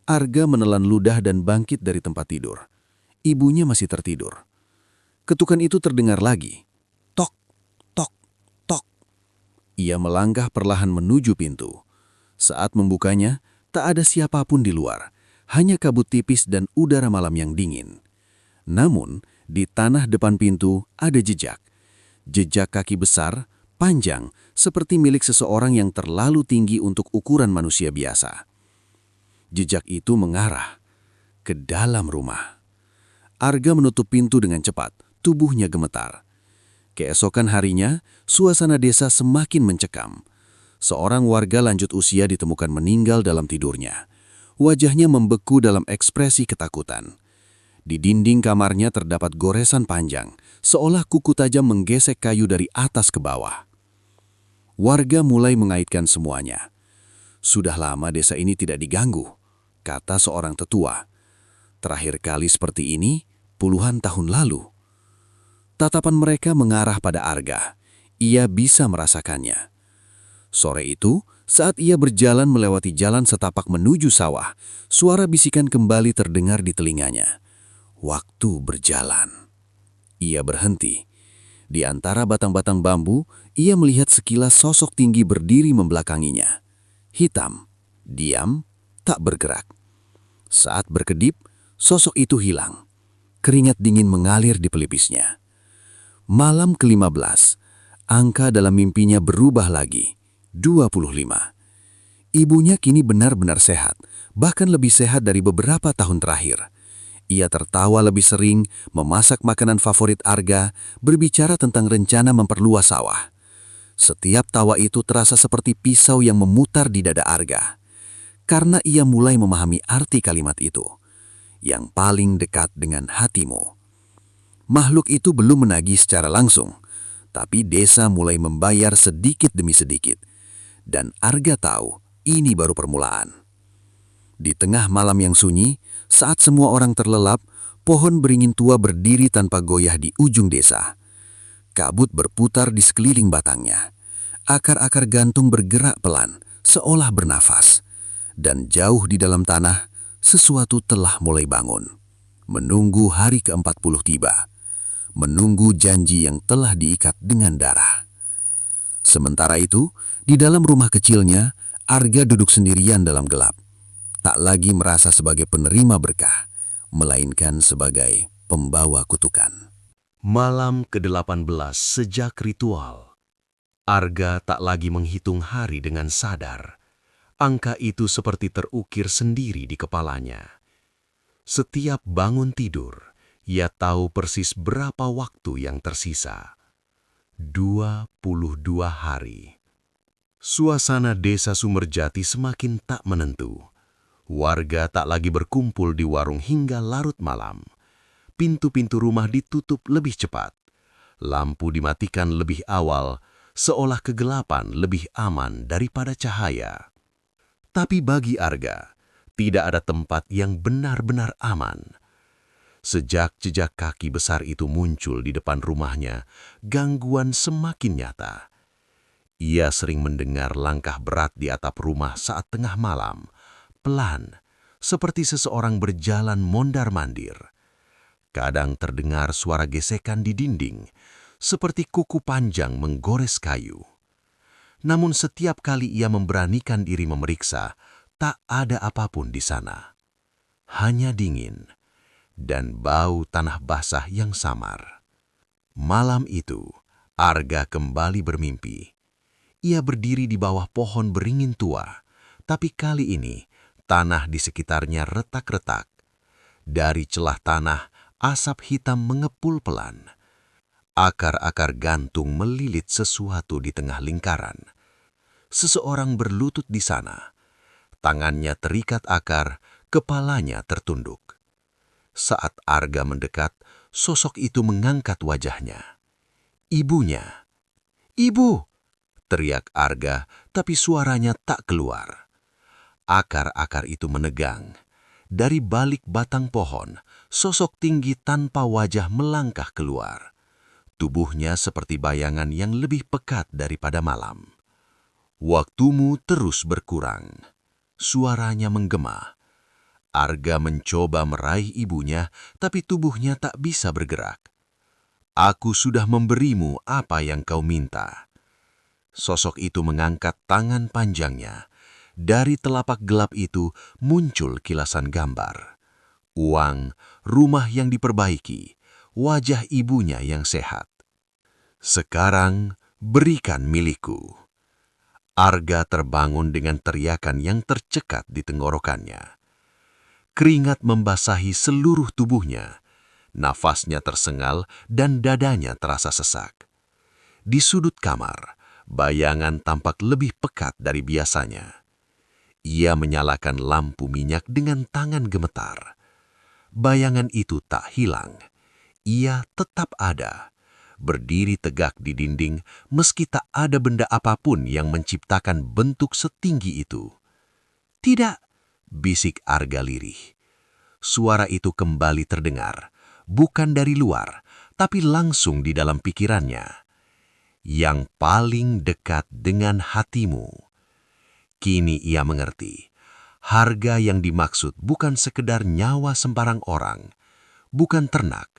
Arga menelan ludah dan bangkit dari tempat tidur. Ibunya masih tertidur. Ketukan itu terdengar lagi. Tok, tok, tok. Ia melangkah perlahan menuju pintu. Saat membukanya, tak ada siapapun di luar. Hanya kabut tipis dan udara malam yang dingin. Namun, di tanah depan pintu ada jejak. Jejak kaki besar, panjang, seperti milik seseorang yang terlalu tinggi untuk ukuran manusia biasa. Jejak itu mengarah ke dalam rumah. Arga menutup pintu dengan cepat, tubuhnya gemetar. Keesokan harinya, suasana desa semakin mencekam. Seorang warga lanjut usia ditemukan meninggal dalam tidurnya. Wajahnya membeku dalam ekspresi ketakutan. Di dinding kamarnya terdapat goresan panjang, seolah kuku tajam menggesek kayu dari atas ke bawah. Warga mulai mengaitkan semuanya. Sudah lama desa ini tidak diganggu, kata seorang tetua. Terakhir kali seperti ini, puluhan tahun lalu. Tatapan mereka mengarah pada Arga. Ia bisa merasakannya. Sore itu, saat ia berjalan melewati jalan setapak menuju sawah, suara bisikan kembali terdengar di telinganya. Waktu berjalan. Ia berhenti. Di antara batang-batang bambu, ia melihat sekilas sosok tinggi berdiri membelakanginya. Hitam, diam, tak bergerak. Saat berkedip, sosok itu hilang. Keringat dingin mengalir di pelipisnya. Malam ke-15, angka dalam mimpinya berubah lagi. 25. Ibunya kini benar-benar sehat, bahkan lebih sehat dari beberapa tahun terakhir. Ia tertawa lebih sering, memasak makanan favorit Arga, berbicara tentang rencana memperluas sawah. Setiap tawa itu terasa seperti pisau yang memutar di dada Arga. Karena ia mulai memahami arti kalimat itu. Yang paling dekat dengan hatimu. Makhluk itu belum menagih secara langsung, Tapi desa mulai membayar sedikit demi sedikit. Dan Arga tahu ini baru permulaan. Di tengah malam yang sunyi, saat semua orang terlelap, pohon beringin tua berdiri tanpa goyah di ujung desa. Kabut berputar di sekeliling batangnya. Akar-akar gantung bergerak pelan, seolah bernafas. Dan jauh di dalam tanah, sesuatu telah mulai bangun. Menunggu hari ke-40 tiba. Menunggu janji yang telah diikat dengan darah. Sementara itu, di dalam rumah kecilnya, Arga duduk sendirian dalam gelap. Tak lagi merasa sebagai penerima berkah, melainkan sebagai pembawa kutukan. Malam ke-18 sejak ritual. Arga tak lagi menghitung hari dengan sadar. Angka itu seperti terukir sendiri di kepalanya. Setiap bangun tidur, ia tahu persis berapa waktu yang tersisa. 22 hari. Suasana desa Sumerjati semakin tak menentu. Warga tak lagi berkumpul di warung hingga larut malam. Pintu-pintu rumah ditutup lebih cepat. Lampu dimatikan lebih awal, seolah kegelapan lebih aman daripada cahaya. Tapi bagi Arga, tidak ada tempat yang benar-benar aman. Sejak jejak kaki besar itu muncul di depan rumahnya, gangguan semakin nyata. Ia sering mendengar langkah berat di atap rumah saat tengah malam, pelan, seperti seseorang berjalan mondar-mandir. Kadang terdengar suara gesekan di dinding, seperti kuku panjang menggores kayu. Namun setiap kali ia memberanikan diri memeriksa, tak ada apapun di sana. Hanya dingin dan bau tanah basah yang samar. Malam itu, Arga kembali bermimpi. Ia berdiri di bawah pohon beringin tua, tapi kali ini tanah di sekitarnya retak-retak. Dari celah tanah, asap hitam mengepul pelan. Akar-akar gantung melilit sesuatu di tengah lingkaran. Seseorang berlutut di sana. Tangannya terikat akar, kepalanya tertunduk. Saat Arga mendekat, sosok itu mengangkat wajahnya. Ibunya. "Ibu!" teriak Arga, tapi suaranya tak keluar. Akar-akar itu menegang. Dari balik batang pohon, sosok tinggi tanpa wajah melangkah keluar. Tubuhnya seperti bayangan yang lebih pekat daripada malam. "Waktumu terus berkurang." Suaranya menggema. Arga mencoba meraih ibunya, tapi tubuhnya tak bisa bergerak. "Aku sudah memberimu apa yang kau minta." Sosok itu mengangkat tangan panjangnya. Dari telapak gelap itu muncul kilasan gambar. Uang, rumah yang diperbaiki, wajah ibunya yang sehat. "Sekarang berikan milikku." Arga terbangun dengan teriakan yang tercekat di tenggorokannya. Keringat membasahi seluruh tubuhnya. Nafasnya tersengal dan dadanya terasa sesak. Di sudut kamar, bayangan tampak lebih pekat dari biasanya. Ia menyalakan lampu minyak dengan tangan gemetar. Bayangan itu tak hilang. Ia tetap ada, berdiri tegak di dinding meski tak ada benda apapun yang menciptakan bentuk setinggi itu. "Tidak," bisik Arga lirih. Suara itu kembali terdengar, bukan dari luar, tapi langsung di dalam pikirannya. "Yang paling dekat dengan hatimu." Kini ia mengerti. Harga yang dimaksud bukan sekedar nyawa sembarang orang, bukan ternak,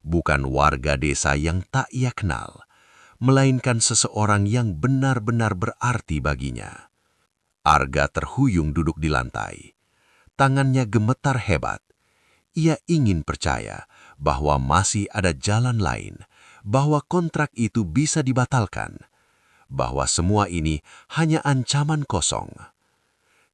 bukan warga desa yang tak ia kenal, melainkan seseorang yang benar-benar berarti baginya. Arga terhuyung duduk di lantai. Tangannya gemetar hebat. Ia ingin percaya bahwa masih ada jalan lain, bahwa kontrak itu bisa dibatalkan, bahwa semua ini hanya ancaman kosong.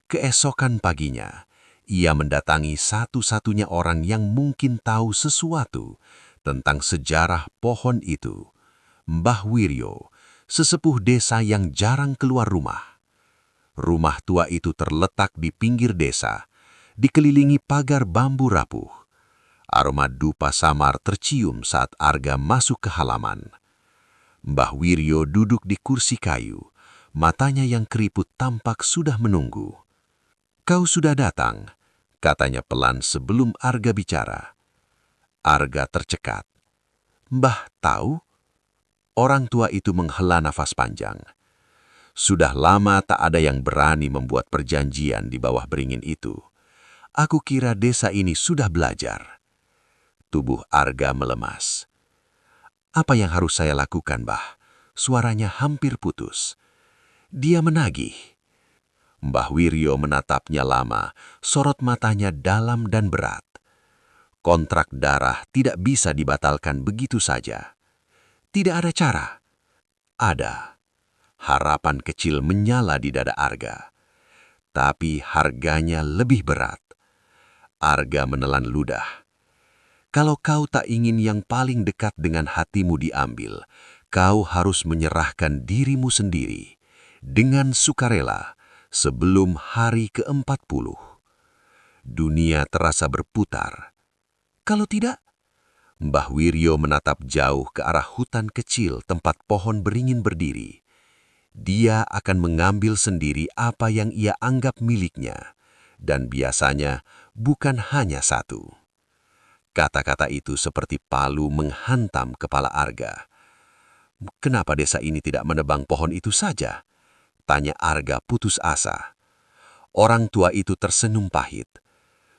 Keesokan paginya, ia mendatangi satu-satunya orang yang mungkin tahu sesuatu tentang sejarah pohon itu, Mbah Wiryo, sesepuh desa yang jarang keluar rumah. Rumah tua itu terletak di pinggir desa, dikelilingi pagar bambu rapuh. Aroma dupa samar tercium saat Arga masuk ke halaman. Mbah Wiryo duduk di kursi kayu. Matanya yang keriput tampak sudah menunggu. "Kau sudah datang," katanya pelan sebelum Arga bicara. Arga tercekat. "Mbah tahu?" Orang tua itu menghela nafas panjang. "Sudah lama tak ada yang berani membuat perjanjian di bawah beringin itu. Aku kira desa ini sudah belajar." Tubuh Arga melemas. "Apa yang harus saya lakukan, Mbah?" Suaranya hampir putus. Dia menagih. Mbah Wiryo menatapnya lama, sorot matanya dalam dan berat. Kontrak darah tidak bisa dibatalkan begitu saja. Tidak ada cara. Ada. Harapan kecil menyala di dada Arga. Tapi harganya lebih berat. Arga menelan ludah. "Kalau kau tak ingin yang paling dekat dengan hatimu diambil, kau harus menyerahkan dirimu sendiri dengan sukarela sebelum hari ke-40. Dunia terasa berputar. Kalau tidak..." Mbah Wiryo menatap jauh ke arah hutan kecil tempat pohon beringin berdiri. Dia akan mengambil sendiri apa yang ia anggap miliknya, dan biasanya bukan hanya satu. Kata-kata itu seperti palu menghantam kepala Arga. "Kenapa desa ini tidak menebang pohon itu saja?" tanya Arga putus asa. Orang tua itu tersenyum pahit.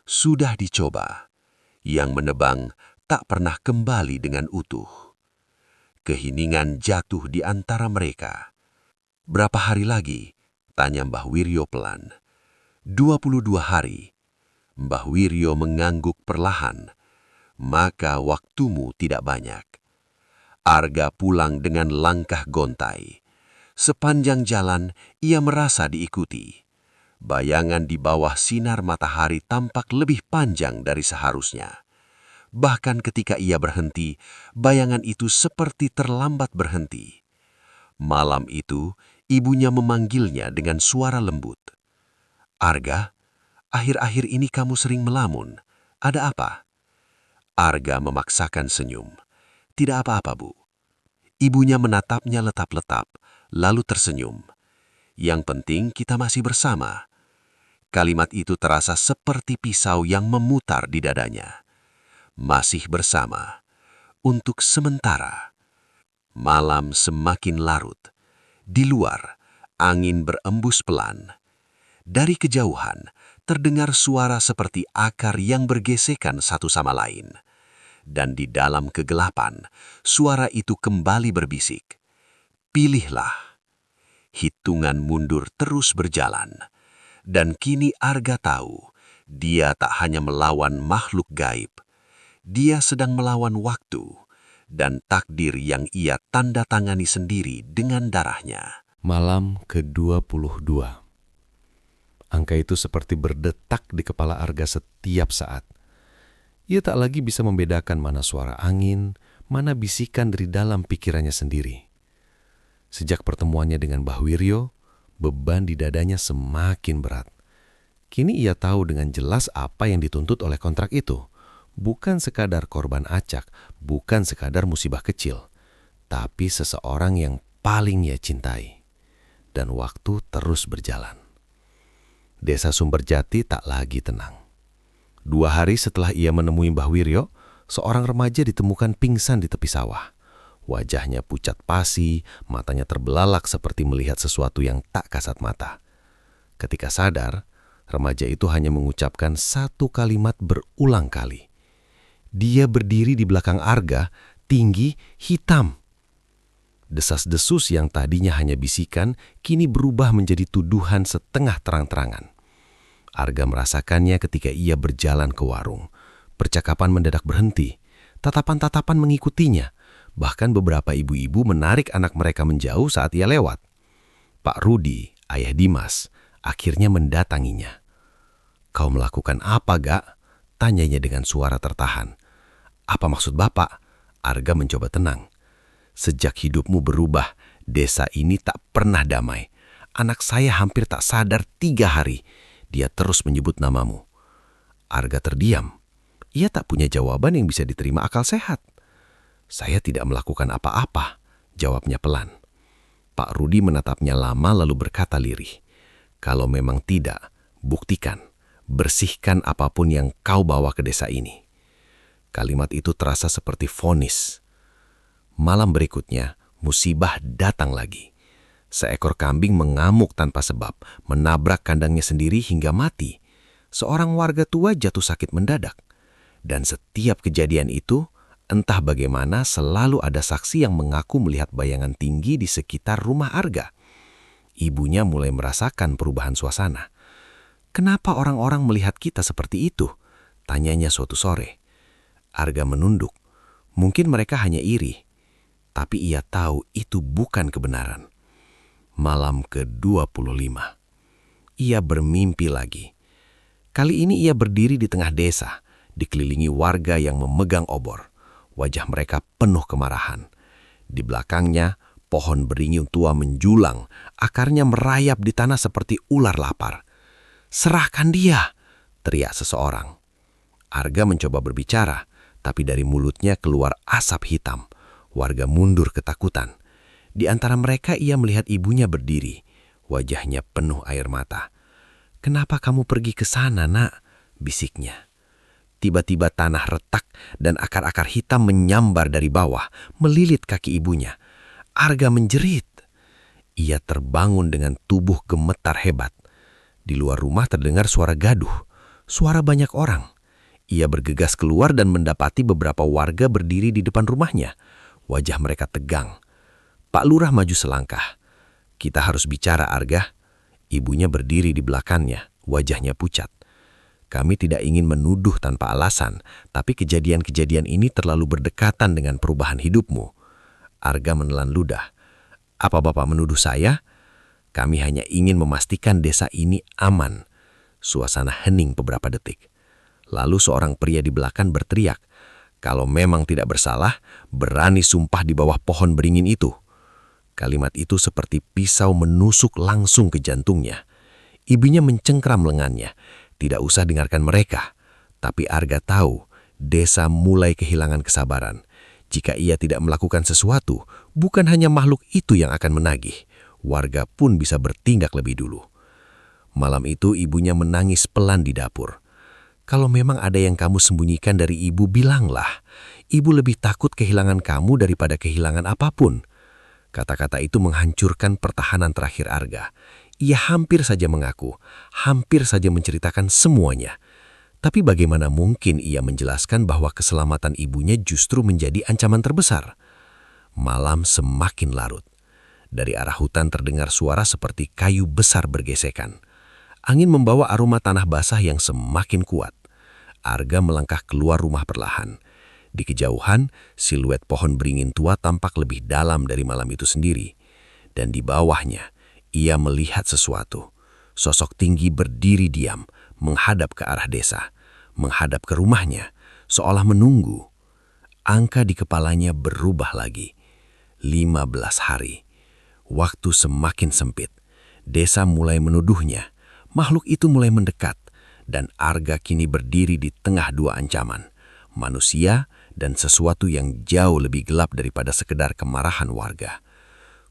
Sudah dicoba. Yang menebang tak pernah kembali dengan utuh. Keheningan jatuh di antara mereka. "Berapa hari lagi?" tanya Mbah Wiryo pelan. 22 hari. Mbah Wiryo mengangguk perlahan. "Maka waktumu tidak banyak." Arga pulang dengan langkah gontai. Sepanjang jalan, ia merasa diikuti. Bayangan di bawah sinar matahari tampak lebih panjang dari seharusnya. Bahkan ketika ia berhenti, bayangan itu seperti terlambat berhenti. Malam itu, ibunya memanggilnya dengan suara lembut. "Arga, akhir-akhir ini kamu sering melamun. Ada apa?" Arga memaksakan senyum. "Tidak apa-apa, Bu." Ibunya menatapnya letap-letap, lalu tersenyum. "Yang penting kita masih bersama." Kalimat itu terasa seperti pisau yang memutar di dadanya. Masih bersama. Untuk sementara. Malam semakin larut. Di luar, angin berembus pelan. Dari kejauhan, terdengar suara seperti akar yang bergesekan satu sama lain. Dan di dalam kegelapan, suara itu kembali berbisik. "Pilihlah." Hitungan mundur terus berjalan. Dan kini Arga tahu, dia tak hanya melawan makhluk gaib. Dia sedang melawan waktu dan takdir yang ia tanda tangani sendiri dengan darahnya. Malam ke-22. Angka itu seperti berdetak di kepala Arga setiap saat. Ia tak lagi bisa membedakan mana suara angin, mana bisikan dari dalam pikirannya sendiri. Sejak pertemuannya dengan Mbah Wiryo, beban di dadanya semakin berat. Kini ia tahu dengan jelas apa yang dituntut oleh kontrak itu. Bukan sekadar korban acak, bukan sekadar musibah kecil, tapi seseorang yang paling ia cintai. Dan waktu terus berjalan. Desa Sumberjati tak lagi tenang. 2 hari setelah ia menemui Mbah Wiryo, seorang remaja ditemukan pingsan di tepi sawah. Wajahnya pucat pasi, matanya terbelalak seperti melihat sesuatu yang tak kasat mata. Ketika sadar, remaja itu hanya mengucapkan satu kalimat berulang kali. Dia berdiri di belakang Arga, tinggi, hitam. Desas-desus yang tadinya hanya bisikan, kini berubah menjadi tuduhan setengah terang-terangan. Arga merasakannya ketika ia berjalan ke warung. Percakapan mendadak berhenti. Tatapan-tatapan mengikutinya. Bahkan beberapa ibu-ibu menarik anak mereka menjauh saat ia lewat. Pak Rudi, ayah Dimas, akhirnya mendatanginya. "Kau melakukan apa, Gak?" tanyanya dengan suara tertahan. "Apa maksud Bapak?" Arga mencoba tenang. "Sejak hidupmu berubah, desa ini tak pernah damai. Anak saya hampir tak sadar 3 hari. Dia terus menyebut namamu." Arga terdiam. Ia tak punya jawaban yang bisa diterima akal sehat. "Saya tidak melakukan apa-apa," jawabnya pelan. Pak Rudi menatapnya lama lalu berkata lirih, "Kalau memang tidak, buktikan, bersihkan apapun yang kau bawa ke desa ini." Kalimat itu terasa seperti vonis. Malam berikutnya, musibah datang lagi. Seekor kambing mengamuk tanpa sebab, menabrak kandangnya sendiri hingga mati. Seorang warga tua jatuh sakit mendadak. Dan setiap kejadian itu, entah bagaimana selalu ada saksi yang mengaku melihat bayangan tinggi di sekitar rumah Arga. Ibunya mulai merasakan perubahan suasana. "Kenapa orang-orang melihat kita seperti itu?" tanyanya suatu sore. Arga menunduk. Mungkin mereka hanya iri. Tapi ia tahu itu bukan kebenaran. Malam ke-25. Ia bermimpi lagi. Kali ini ia berdiri di tengah desa, dikelilingi warga yang memegang obor. Wajah mereka penuh kemarahan. Di belakangnya, pohon beringin tua menjulang, akarnya merayap di tanah seperti ular lapar. "Serahkan dia!" teriak seseorang. Arga mencoba berbicara, tapi dari mulutnya keluar asap hitam. Warga mundur ketakutan. Di antara mereka ia melihat ibunya berdiri. Wajahnya penuh air mata. "Kenapa kamu pergi ke sana, Nak?" bisiknya. Tiba-tiba tanah retak dan akar-akar hitam menyambar dari bawah, melilit kaki ibunya. Arga menjerit. Ia terbangun dengan tubuh gemetar hebat. Di luar rumah terdengar suara gaduh, suara banyak orang. Ia bergegas keluar dan mendapati beberapa warga berdiri di depan rumahnya. Wajah mereka tegang. Pak Lurah maju selangkah. "Kita harus bicara, Arga." Ibunya berdiri di belakangnya, wajahnya pucat. "Kami tidak ingin menuduh tanpa alasan, tapi kejadian-kejadian ini terlalu berdekatan dengan perubahan hidupmu." Arga menelan ludah. "Apa Bapak menuduh saya? Kami hanya ingin memastikan desa ini aman." Suasana hening beberapa detik. Lalu seorang pria di belakang berteriak, "Kalau memang tidak bersalah, berani sumpah di bawah pohon beringin itu." Kalimat itu seperti pisau menusuk langsung ke jantungnya. Ibunya mencengkram lengannya. Tidak usah dengarkan mereka. Tapi Arga tahu, desa mulai kehilangan kesabaran. Jika ia tidak melakukan sesuatu, bukan hanya makhluk itu yang akan menagih. Warga pun bisa bertindak lebih dulu. Malam itu ibunya menangis pelan di dapur. "Kalau memang ada yang kamu sembunyikan dari ibu, bilanglah. Ibu lebih takut kehilangan kamu daripada kehilangan apapun." Kata-kata itu menghancurkan pertahanan terakhir Arga. Ia hampir saja mengaku, hampir saja menceritakan semuanya. Tapi bagaimana mungkin ia menjelaskan bahwa keselamatan ibunya justru menjadi ancaman terbesar? Malam semakin larut. Dari arah hutan terdengar suara seperti kayu besar bergesekan. Angin membawa aroma tanah basah yang semakin kuat. Arga melangkah keluar rumah perlahan. Di kejauhan, siluet pohon beringin tua tampak lebih dalam dari malam itu sendiri. Dan di bawahnya, ia melihat sesuatu. Sosok tinggi berdiri diam, menghadap ke arah desa, menghadap ke rumahnya, seolah menunggu. Angka di kepalanya berubah lagi. 15 hari. Waktu semakin sempit. Desa mulai menuduhnya. Makhluk itu mulai mendekat. Dan Arga kini berdiri di tengah dua ancaman. Manusia dan sesuatu yang jauh lebih gelap daripada sekedar kemarahan warga.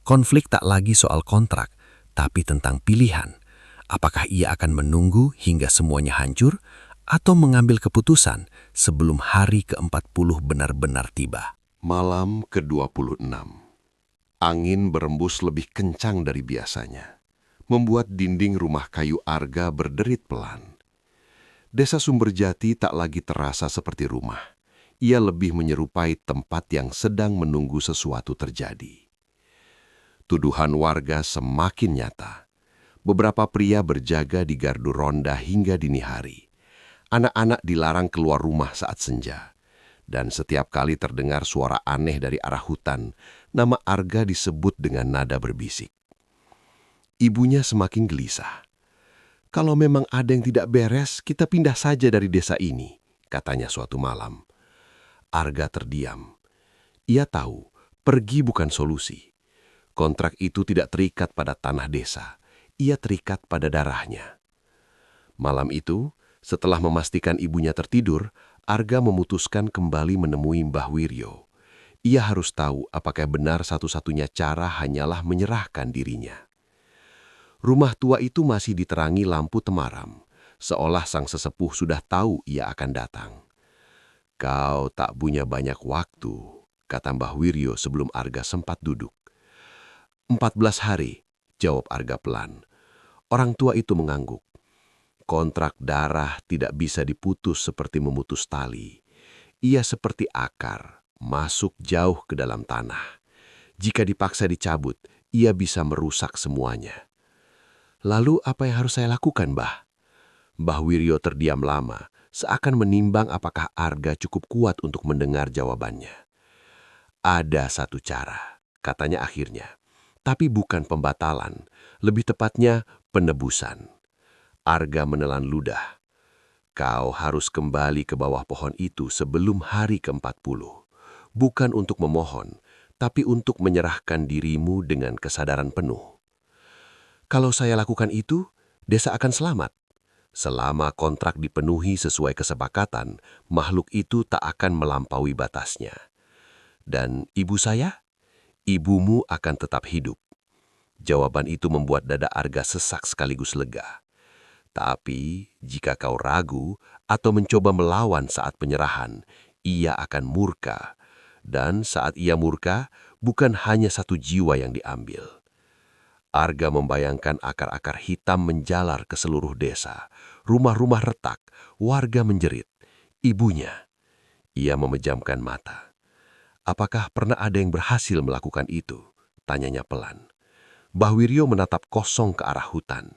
Konflik tak lagi soal kontrak, tapi tentang pilihan. Apakah ia akan menunggu hingga semuanya hancur, atau mengambil keputusan sebelum hari ke-40 benar-benar tiba? Malam ke-26. Angin berembus lebih kencang dari biasanya, membuat dinding rumah kayu Arga berderit pelan. Desa Sumberjati tak lagi terasa seperti rumah. Ia lebih menyerupai tempat yang sedang menunggu sesuatu terjadi. Tuduhan warga semakin nyata. Beberapa pria berjaga di gardu ronda hingga dini hari. Anak-anak dilarang keluar rumah saat senja. Dan setiap kali terdengar suara aneh dari arah hutan, nama Arga disebut dengan nada berbisik. Ibunya semakin gelisah. "Kalau memang ada yang tidak beres, kita pindah saja dari desa ini," katanya suatu malam. Arga terdiam. Ia tahu, pergi bukan solusi. Kontrak itu tidak terikat pada tanah desa. Ia terikat pada darahnya. Malam itu, setelah memastikan ibunya tertidur, Arga memutuskan kembali menemui Mbah Wiryo. Ia harus tahu apakah benar satu-satunya cara hanyalah menyerahkan dirinya. Rumah tua itu masih diterangi lampu temaram, seolah sang sesepuh sudah tahu ia akan datang. "Kau tak punya banyak waktu," kata Mbah Wiryo sebelum Arga sempat duduk. 14 hari, jawab Arga pelan. Orang tua itu mengangguk. Kontrak darah tidak bisa diputus seperti memutus tali. Ia seperti akar, masuk jauh ke dalam tanah. Jika dipaksa dicabut, ia bisa merusak semuanya. Lalu apa yang harus saya lakukan, Mbah? Mbah Wiryo terdiam lama, seakan menimbang apakah Arga cukup kuat untuk mendengar jawabannya. "Ada satu cara," katanya akhirnya. "Tapi bukan pembatalan, lebih tepatnya penebusan." Arga menelan ludah. "Kau harus kembali ke bawah pohon itu sebelum hari ke-40. Bukan untuk memohon, tapi untuk menyerahkan dirimu dengan kesadaran penuh." "Kalau saya lakukan itu, desa akan selamat." "Selama kontrak dipenuhi sesuai kesepakatan, makhluk itu tak akan melampaui batasnya." "Dan ibu saya?" "Ibumu akan tetap hidup." Jawaban itu membuat dada Arga sesak sekaligus lega. "Tapi jika kau ragu atau mencoba melawan saat penyerahan, ia akan murka. Dan saat ia murka, bukan hanya satu jiwa yang diambil." Arga membayangkan akar-akar hitam menjalar ke seluruh desa. Rumah-rumah retak, warga menjerit. Ibunya. Ia memejamkan mata. "Apakah pernah ada yang berhasil melakukan itu?" tanyanya pelan. Mbah Wiryo menatap kosong ke arah hutan.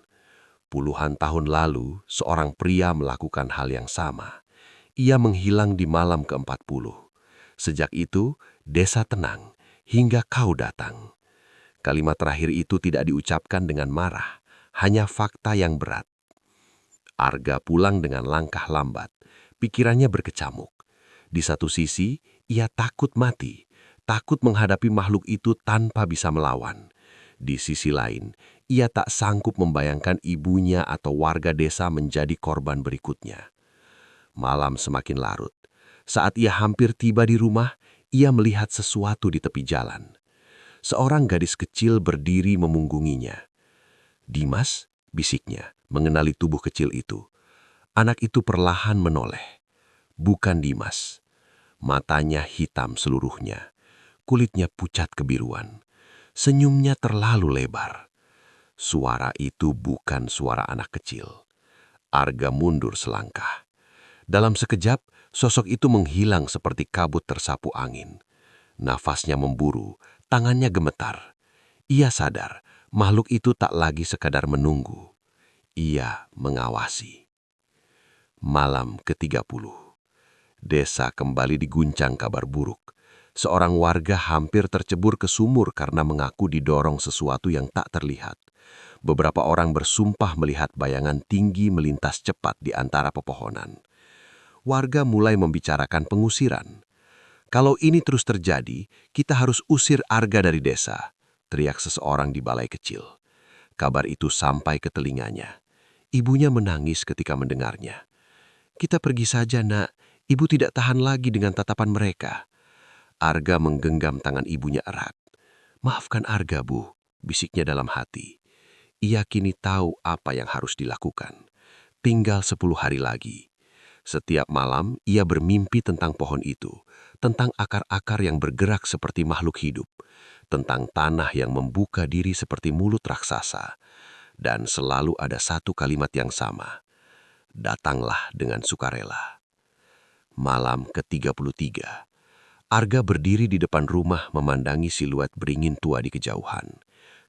Puluhan tahun lalu, seorang pria melakukan hal yang sama. Ia menghilang di malam ke-40. Sejak itu, desa tenang, hingga kau datang. Kalimat terakhir itu tidak diucapkan dengan marah, hanya fakta yang berat. Arga pulang dengan langkah lambat. Pikirannya berkecamuk. Di satu sisi, ia takut mati, takut menghadapi makhluk itu tanpa bisa melawan. Di sisi lain, ia tak sanggup membayangkan ibunya atau warga desa menjadi korban berikutnya. Malam semakin larut. Saat ia hampir tiba di rumah, ia melihat sesuatu di tepi jalan. Seorang gadis kecil berdiri memunggunginya. "Dimas," bisiknya, mengenali tubuh kecil itu. Anak itu perlahan menoleh. Bukan Dimas. Matanya hitam seluruhnya. Kulitnya pucat kebiruan. Senyumnya terlalu lebar. Suara itu bukan suara anak kecil. Arga mundur selangkah. Dalam sekejap, sosok itu menghilang seperti kabut tersapu angin. Nafasnya memburu, tangannya gemetar. Ia sadar, makhluk itu tak lagi sekadar menunggu. Ia mengawasi. Malam ke-30. Desa kembali diguncang kabar buruk. Seorang warga hampir tercebur ke sumur karena mengaku didorong sesuatu yang tak terlihat. Beberapa orang bersumpah melihat bayangan tinggi melintas cepat di antara pepohonan. Warga mulai membicarakan pengusiran. "Kalau ini terus terjadi, kita harus usir Arga dari desa," teriak seseorang di balai kecil. Kabar itu sampai ke telinganya. Ibunya menangis ketika mendengarnya. "Kita pergi saja, Nak. Ibu tidak tahan lagi dengan tatapan mereka." Arga menggenggam tangan ibunya erat. "Maafkan Arga, Bu," bisiknya dalam hati. Ia kini tahu apa yang harus dilakukan. Tinggal 10 hari lagi. Setiap malam, ia bermimpi tentang pohon itu, tentang akar-akar yang bergerak seperti makhluk hidup, tentang tanah yang membuka diri seperti mulut raksasa. Dan selalu ada satu kalimat yang sama. "Datanglah dengan sukarela." Malam ke-33. Arga berdiri di depan rumah memandangi siluet beringin tua di kejauhan.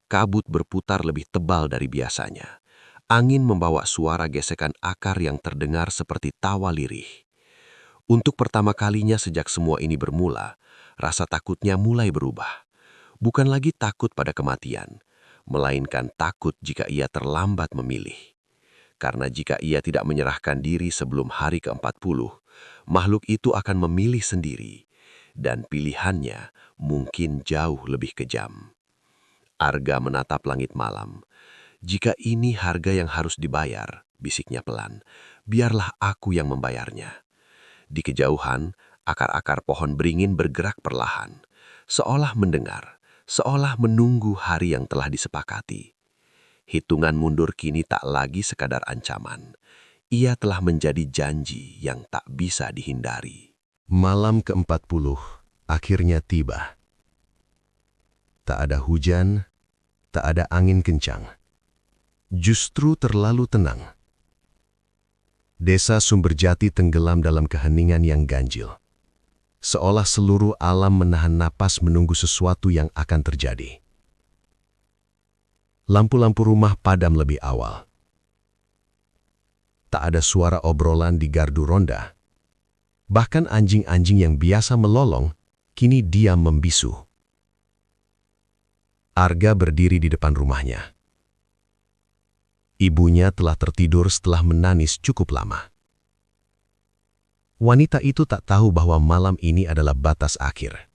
Kabut berputar lebih tebal dari biasanya. Angin membawa suara gesekan akar yang terdengar seperti tawa lirih. Untuk pertama kalinya sejak semua ini bermula, rasa takutnya mulai berubah. Bukan lagi takut pada kematian, melainkan takut jika ia terlambat memilih. Karena jika ia tidak menyerahkan diri sebelum hari ke-40, makhluk itu akan memilih sendiri, dan pilihannya mungkin jauh lebih kejam. Arga menatap langit malam. "Jika ini harga yang harus dibayar," bisiknya pelan, "biarlah aku yang membayarnya." Di kejauhan, Akar-akar pohon beringin bergerak perlahan, seolah mendengar, seolah menunggu hari yang telah disepakati. Hitungan mundur kini tak lagi sekadar ancaman. Ia telah menjadi janji yang tak bisa dihindari. Malam ke-40 akhirnya tiba. Tak ada hujan, tak ada angin kencang. Justru terlalu tenang. Desa Sumberjati tenggelam dalam keheningan yang ganjil. Seolah seluruh alam menahan napas menunggu sesuatu yang akan terjadi. Lampu-lampu rumah padam lebih awal. Tak ada suara obrolan di gardu ronda. Bahkan anjing-anjing yang biasa melolong, kini diam membisu. Arga berdiri di depan rumahnya. Ibunya telah tertidur setelah menangis cukup lama. Wanita itu tak tahu bahwa malam ini adalah batas akhir.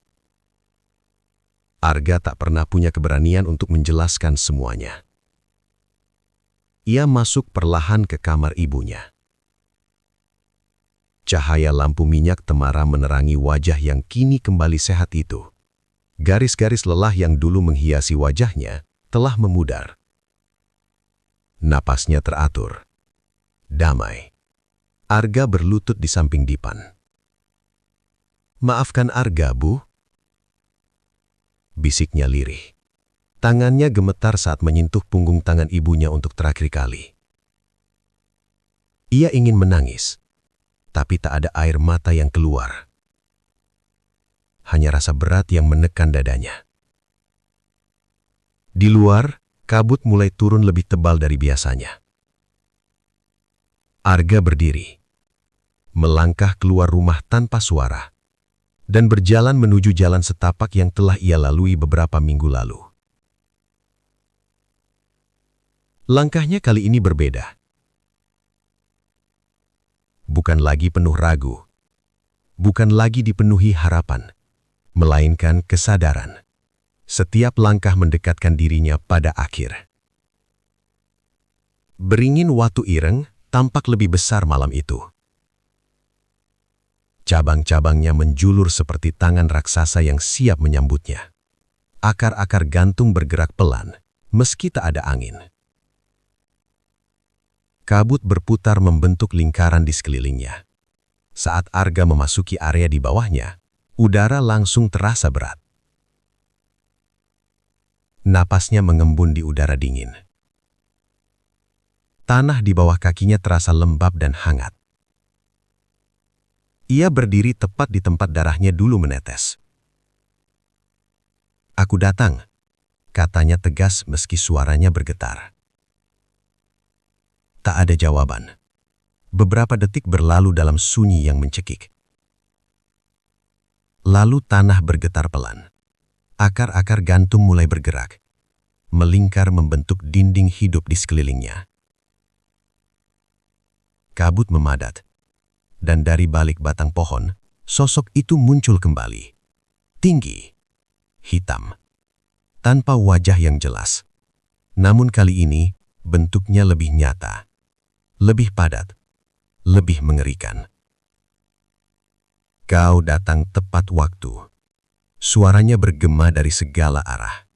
Arga tak pernah punya keberanian untuk menjelaskan semuanya. Ia masuk perlahan ke kamar ibunya. Cahaya lampu minyak temara menerangi wajah yang kini kembali sehat itu. Garis-garis lelah yang dulu menghiasi wajahnya telah memudar. Napasnya teratur. Damai. Arga berlutut di samping Dipan. "Maafkan Arga, Bu," bisiknya lirih. Tangannya gemetar saat menyentuh punggung tangan ibunya untuk terakhir kali. Ia ingin menangis, tapi tak ada air mata yang keluar. Hanya rasa berat yang menekan dadanya. Di luar, kabut mulai turun lebih tebal dari biasanya. Arga berdiri, melangkah keluar rumah tanpa suara, dan berjalan menuju jalan setapak yang telah ia lalui beberapa minggu lalu. Langkahnya kali ini berbeda. Bukan lagi penuh ragu, bukan lagi dipenuhi harapan, melainkan kesadaran. Setiap langkah mendekatkan dirinya pada akhir. Beringin Watu Ireng tampak lebih besar malam itu. Cabang-cabangnya menjulur seperti tangan raksasa yang siap menyambutnya. Akar-akar gantung bergerak pelan, meski tak ada angin. Kabut berputar membentuk lingkaran di sekelilingnya. Saat Arga memasuki area di bawahnya, udara langsung terasa berat. Napasnya mengembun di udara dingin. Tanah di bawah kakinya terasa lembab dan hangat. Ia berdiri tepat di tempat darahnya dulu menetes. "Aku datang," katanya tegas meski suaranya bergetar. Tak ada jawaban. Beberapa detik berlalu dalam sunyi yang mencekik. Lalu tanah bergetar pelan. Akar-akar gantung mulai bergerak, melingkar membentuk dinding hidup di sekelilingnya. Kabut memadat, dan dari balik batang pohon, sosok itu muncul kembali. Tinggi, hitam, tanpa wajah yang jelas. Namun kali ini, bentuknya lebih nyata, lebih padat, lebih mengerikan. "Kau datang tepat waktu." Suaranya bergema dari segala arah.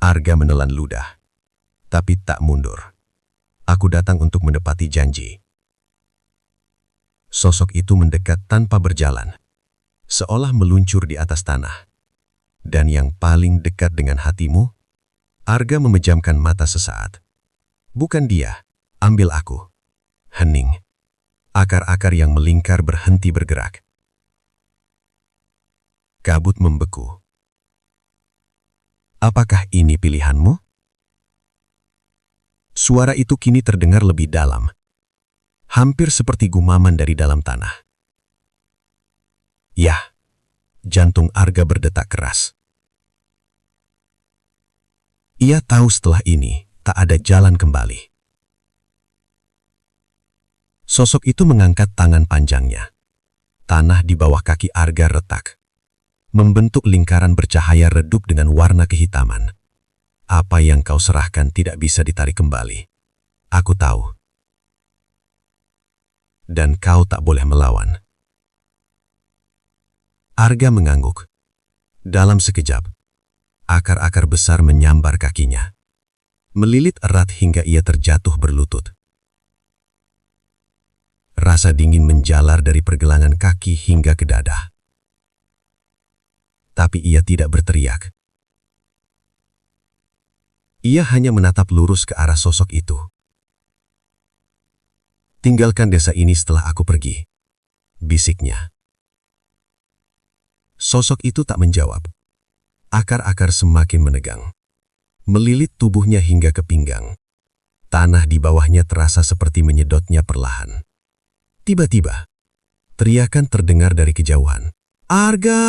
Arga menelan ludah, tapi tak mundur. "Aku datang untuk menepati janji." Sosok itu mendekat tanpa berjalan, seolah meluncur di atas tanah. "Dan yang paling dekat dengan hatimu?" Arga memejamkan mata sesaat. "Bukan dia, ambil aku." Hening. Akar-akar yang melingkar berhenti bergerak. Kabut membeku. "Apakah ini pilihanmu?" Suara itu kini terdengar lebih dalam, hampir seperti gumaman dari dalam tanah. "Ya." Jantung Arga berdetak keras. Ia tahu setelah ini tak ada jalan kembali. Sosok itu mengangkat tangan panjangnya. Tanah di bawah kaki Arga retak, membentuk lingkaran bercahaya redup dengan warna kehitaman. "Apa yang kau serahkan tidak bisa ditarik kembali. Aku tahu. Dan kau tak boleh melawan." Arga mengangguk. Dalam sekejap, akar-akar besar menyambar kakinya, melilit erat hingga ia terjatuh berlutut. Rasa dingin menjalar dari pergelangan kaki hingga ke dada. Tapi ia tidak berteriak. Ia hanya menatap lurus ke arah sosok itu. "Tinggalkan desa ini setelah aku pergi," bisiknya. Sosok itu tak menjawab. Akar-akar semakin menegang, melilit tubuhnya hingga ke pinggang. Tanah di bawahnya terasa seperti menyedotnya perlahan. Tiba-tiba, teriakan terdengar dari kejauhan. "Arga!"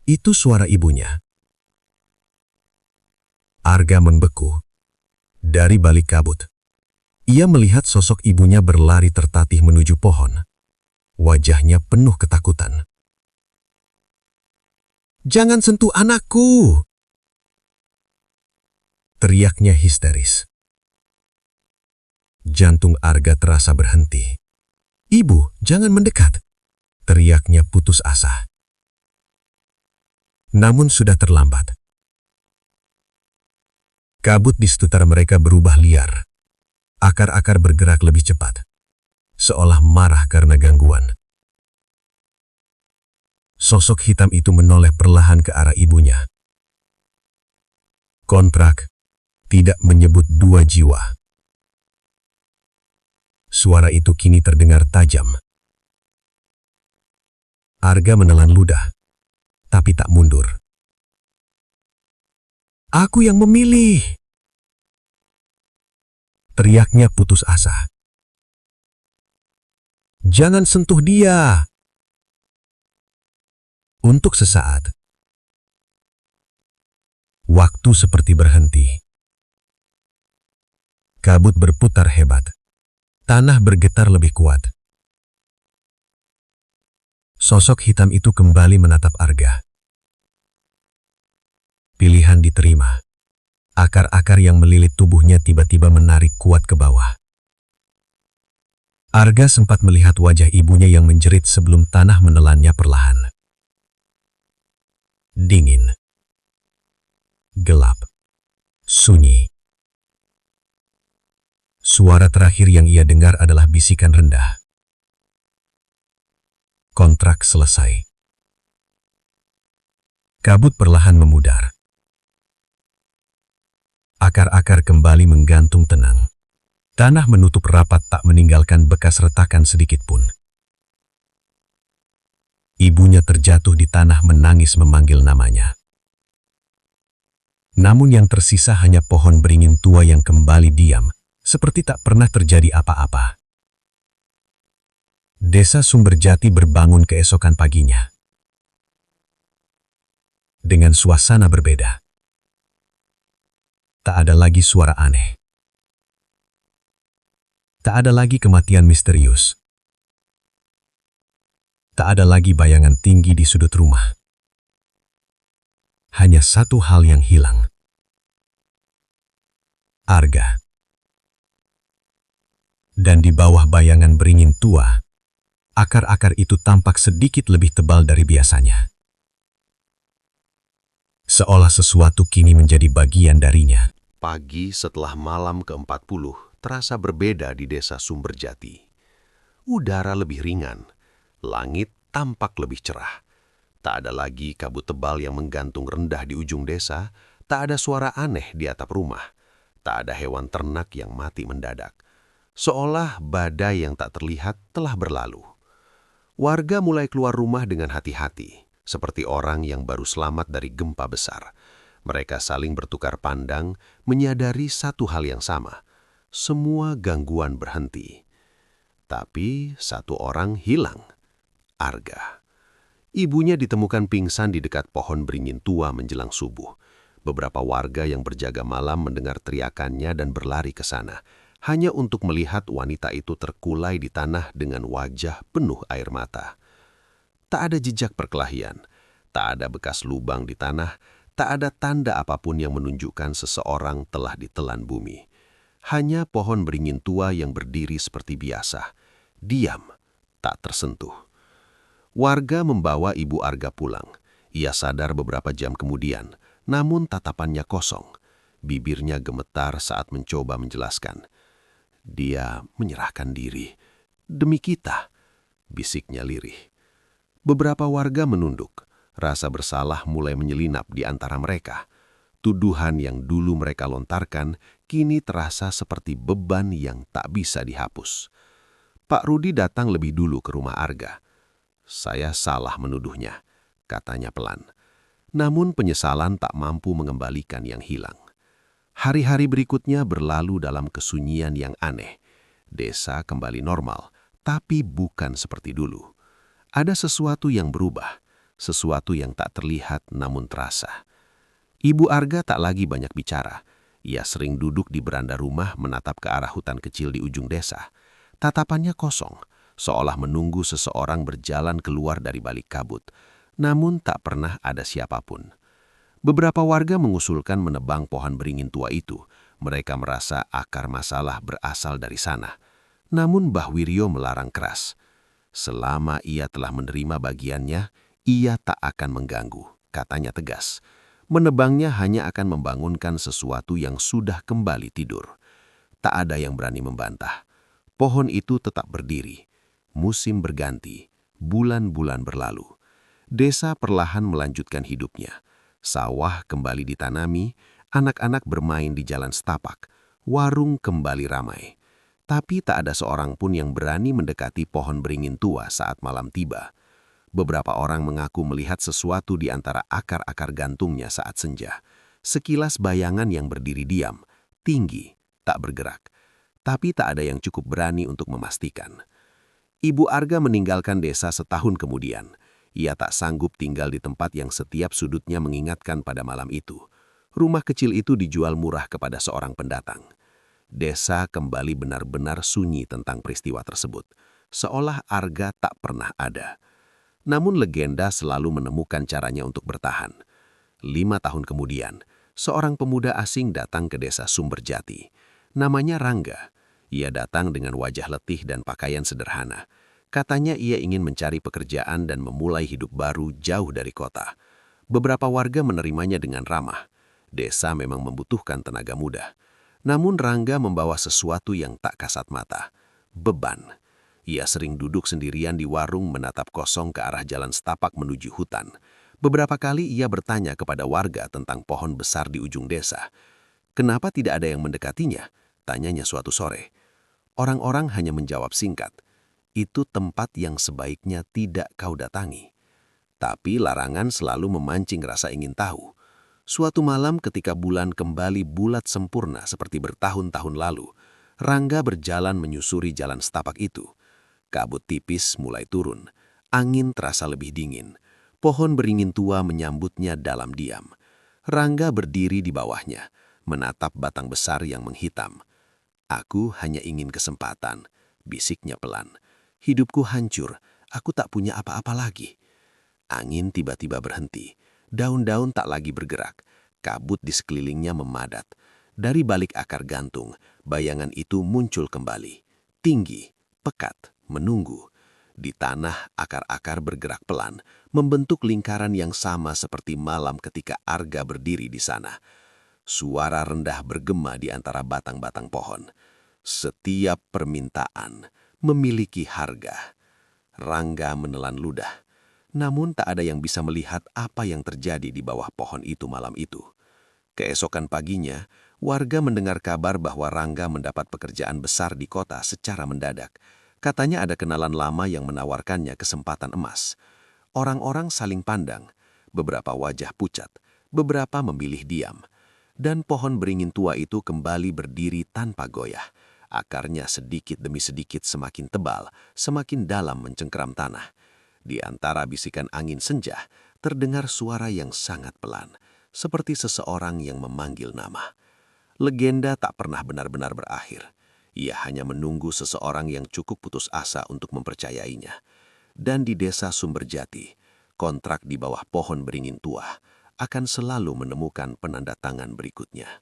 Itu suara ibunya. Arga membeku. Dari balik kabut, ia melihat sosok ibunya berlari tertatih menuju pohon. Wajahnya penuh ketakutan. "Jangan sentuh anakku!" teriaknya histeris. Jantung Arga terasa berhenti. "Ibu, jangan mendekat!" teriaknya putus asa. Namun sudah terlambat. Kabut di sekitar mereka berubah liar. Akar-akar bergerak lebih cepat, seolah marah karena gangguan. Sosok hitam itu menoleh perlahan ke arah ibunya. Kontrak tidak menyebut dua jiwa. Suara itu kini terdengar tajam. Arga menelan ludah, tapi tak mundur. "Aku yang memilih!" teriaknya putus asa. "Jangan sentuh dia!" Untuk sesaat, waktu seperti berhenti. Kabut berputar hebat. Tanah bergetar lebih kuat. Sosok hitam itu kembali menatap Arga. Pilihan diterima. Akar-akar yang melilit tubuhnya tiba-tiba menarik kuat ke bawah. Arga sempat melihat wajah ibunya yang menjerit sebelum tanah menelannya perlahan. Dingin, gelap, sunyi. Suara terakhir yang ia dengar adalah bisikan rendah. Kontrak selesai. Kabut perlahan memudar. Akar-akar kembali menggantung tenang. Tanah menutup rapat tak meninggalkan bekas retakan sedikit pun. Ibunya terjatuh di tanah menangis memanggil namanya. Namun yang tersisa hanya pohon beringin tua yang kembali diam, seperti tak pernah terjadi apa-apa. Desa Sumberjati berbangun keesokan paginya. Dengan suasana berbeda. Tak ada lagi suara aneh. Tak ada lagi kematian misterius. Tak ada lagi bayangan tinggi di sudut rumah. Hanya satu hal yang hilang. Arga. Dan di bawah bayangan beringin tua, akar-akar itu tampak sedikit lebih tebal dari biasanya. Seolah sesuatu kini menjadi bagian darinya. Pagi setelah malam ke-40 terasa berbeda di desa Sumberjati. Udara lebih ringan. Langit tampak lebih cerah. Tak ada lagi kabut tebal yang menggantung rendah di ujung desa. Tak ada suara aneh di atap rumah. Tak ada hewan ternak yang mati mendadak. Seolah badai yang tak terlihat telah berlalu. Warga mulai keluar rumah dengan hati-hati, seperti orang yang baru selamat dari gempa besar. Mereka saling bertukar pandang, menyadari satu hal yang sama. Semua gangguan berhenti. Tapi satu orang hilang. Arga. Ibunya ditemukan pingsan di dekat pohon beringin tua menjelang subuh. Beberapa warga yang berjaga malam mendengar teriakannya dan berlari ke sana, hanya untuk melihat wanita itu terkulai di tanah dengan wajah penuh air mata. Tak ada jejak perkelahian, tak ada bekas lubang di tanah, tak ada tanda apapun yang menunjukkan seseorang telah ditelan bumi. Hanya pohon beringin tua yang berdiri seperti biasa, diam, tak tersentuh. Warga membawa Ibu Arga pulang. Ia sadar beberapa jam kemudian, namun tatapannya kosong. Bibirnya gemetar saat mencoba menjelaskan. Dia menyerahkan diri. Demi kita, bisiknya lirih. Beberapa warga menunduk. Rasa bersalah mulai menyelinap di antara mereka. Tuduhan yang dulu mereka lontarkan kini terasa seperti beban yang tak bisa dihapus. Pak Rudi datang lebih dulu ke rumah Arga. Saya salah menuduhnya, katanya pelan. Namun penyesalan tak mampu mengembalikan yang hilang. Hari-hari berikutnya berlalu dalam kesunyian yang aneh. Desa kembali normal, tapi bukan seperti dulu. Ada sesuatu yang berubah, sesuatu yang tak terlihat namun terasa. Ibu Arga tak lagi banyak bicara. Ia sering duduk di beranda rumah menatap ke arah hutan kecil di ujung desa. Tatapannya kosong, seolah menunggu seseorang berjalan keluar dari balik kabut. Namun tak pernah ada siapapun. Beberapa warga mengusulkan menebang pohon beringin tua itu. Mereka merasa akar masalah berasal dari sana. Namun Mbah Wiryo melarang keras. Selama ia telah menerima bagiannya, ia tak akan mengganggu, katanya tegas. Menebangnya hanya akan membangunkan sesuatu yang sudah kembali tidur. Tak ada yang berani membantah. Pohon itu tetap berdiri. Musim berganti, bulan-bulan berlalu. Desa perlahan melanjutkan hidupnya. Sawah kembali ditanami, anak-anak bermain di jalan setapak, warung kembali ramai. Tapi tak ada seorang pun yang berani mendekati pohon beringin tua saat malam tiba. Beberapa orang mengaku melihat sesuatu di antara akar-akar gantungnya saat senja. Sekilas bayangan yang berdiri diam, tinggi, tak bergerak. Tapi tak ada yang cukup berani untuk memastikan. Ibu Arga meninggalkan desa setahun kemudian. Ia tak sanggup tinggal di tempat yang setiap sudutnya mengingatkan pada malam itu. Rumah kecil itu dijual murah kepada seorang pendatang. Desa kembali benar-benar sunyi tentang peristiwa tersebut, seolah Arga tak pernah ada. Namun legenda selalu menemukan caranya untuk bertahan. 5 tahun kemudian, seorang pemuda asing datang ke desa Sumberjati. Namanya Rangga. Ia datang dengan wajah letih dan pakaian sederhana. Katanya ia ingin mencari pekerjaan dan memulai hidup baru jauh dari kota. Beberapa warga menerimanya dengan ramah. Desa memang membutuhkan tenaga muda. Namun Rangga membawa sesuatu yang tak kasat mata. Beban. Ia sering duduk sendirian di warung menatap kosong ke arah jalan setapak menuju hutan. Beberapa kali ia bertanya kepada warga tentang pohon besar di ujung desa. Kenapa tidak ada yang mendekatinya? Tanyanya suatu sore. Orang-orang hanya menjawab singkat. Itu tempat yang sebaiknya tidak kau datangi. Tapi larangan selalu memancing rasa ingin tahu. Suatu malam ketika bulan kembali bulat sempurna seperti bertahun-tahun lalu, Rangga berjalan menyusuri jalan setapak itu. Kabut tipis mulai turun, angin terasa lebih dingin. Pohon beringin tua menyambutnya dalam diam. Rangga berdiri di bawahnya, menatap batang besar yang menghitam. Aku hanya ingin kesempatan, bisiknya pelan. Hidupku hancur, aku tak punya apa-apa lagi. Angin tiba-tiba berhenti. Daun-daun tak lagi bergerak. Kabut di sekelilingnya memadat. Dari balik akar gantung, bayangan itu muncul kembali. Tinggi, pekat, menunggu. Di tanah, akar-akar bergerak pelan, membentuk lingkaran yang sama seperti malam ketika Arga berdiri di sana. Suara rendah bergema di antara batang-batang pohon. Setiap permintaan memiliki harga. Rangga menelan ludah. Namun tak ada yang bisa melihat apa yang terjadi di bawah pohon itu malam itu. Keesokan paginya, warga mendengar kabar bahwa Rangga mendapat pekerjaan besar di kota secara mendadak. Katanya ada kenalan lama yang menawarkannya kesempatan emas. Orang-orang saling pandang, beberapa wajah pucat, beberapa memilih diam. Dan pohon beringin tua itu kembali berdiri tanpa goyah. Akarnya sedikit demi sedikit semakin tebal, semakin dalam mencengkeram tanah. Di antara bisikan angin senja, terdengar suara yang sangat pelan, seperti seseorang yang memanggil nama. Legenda tak pernah benar-benar berakhir. Ia hanya menunggu seseorang yang cukup putus asa untuk mempercayainya. Dan di desa Sumberjati, kontrak di bawah pohon beringin tua akan selalu menemukan penanda tangan berikutnya.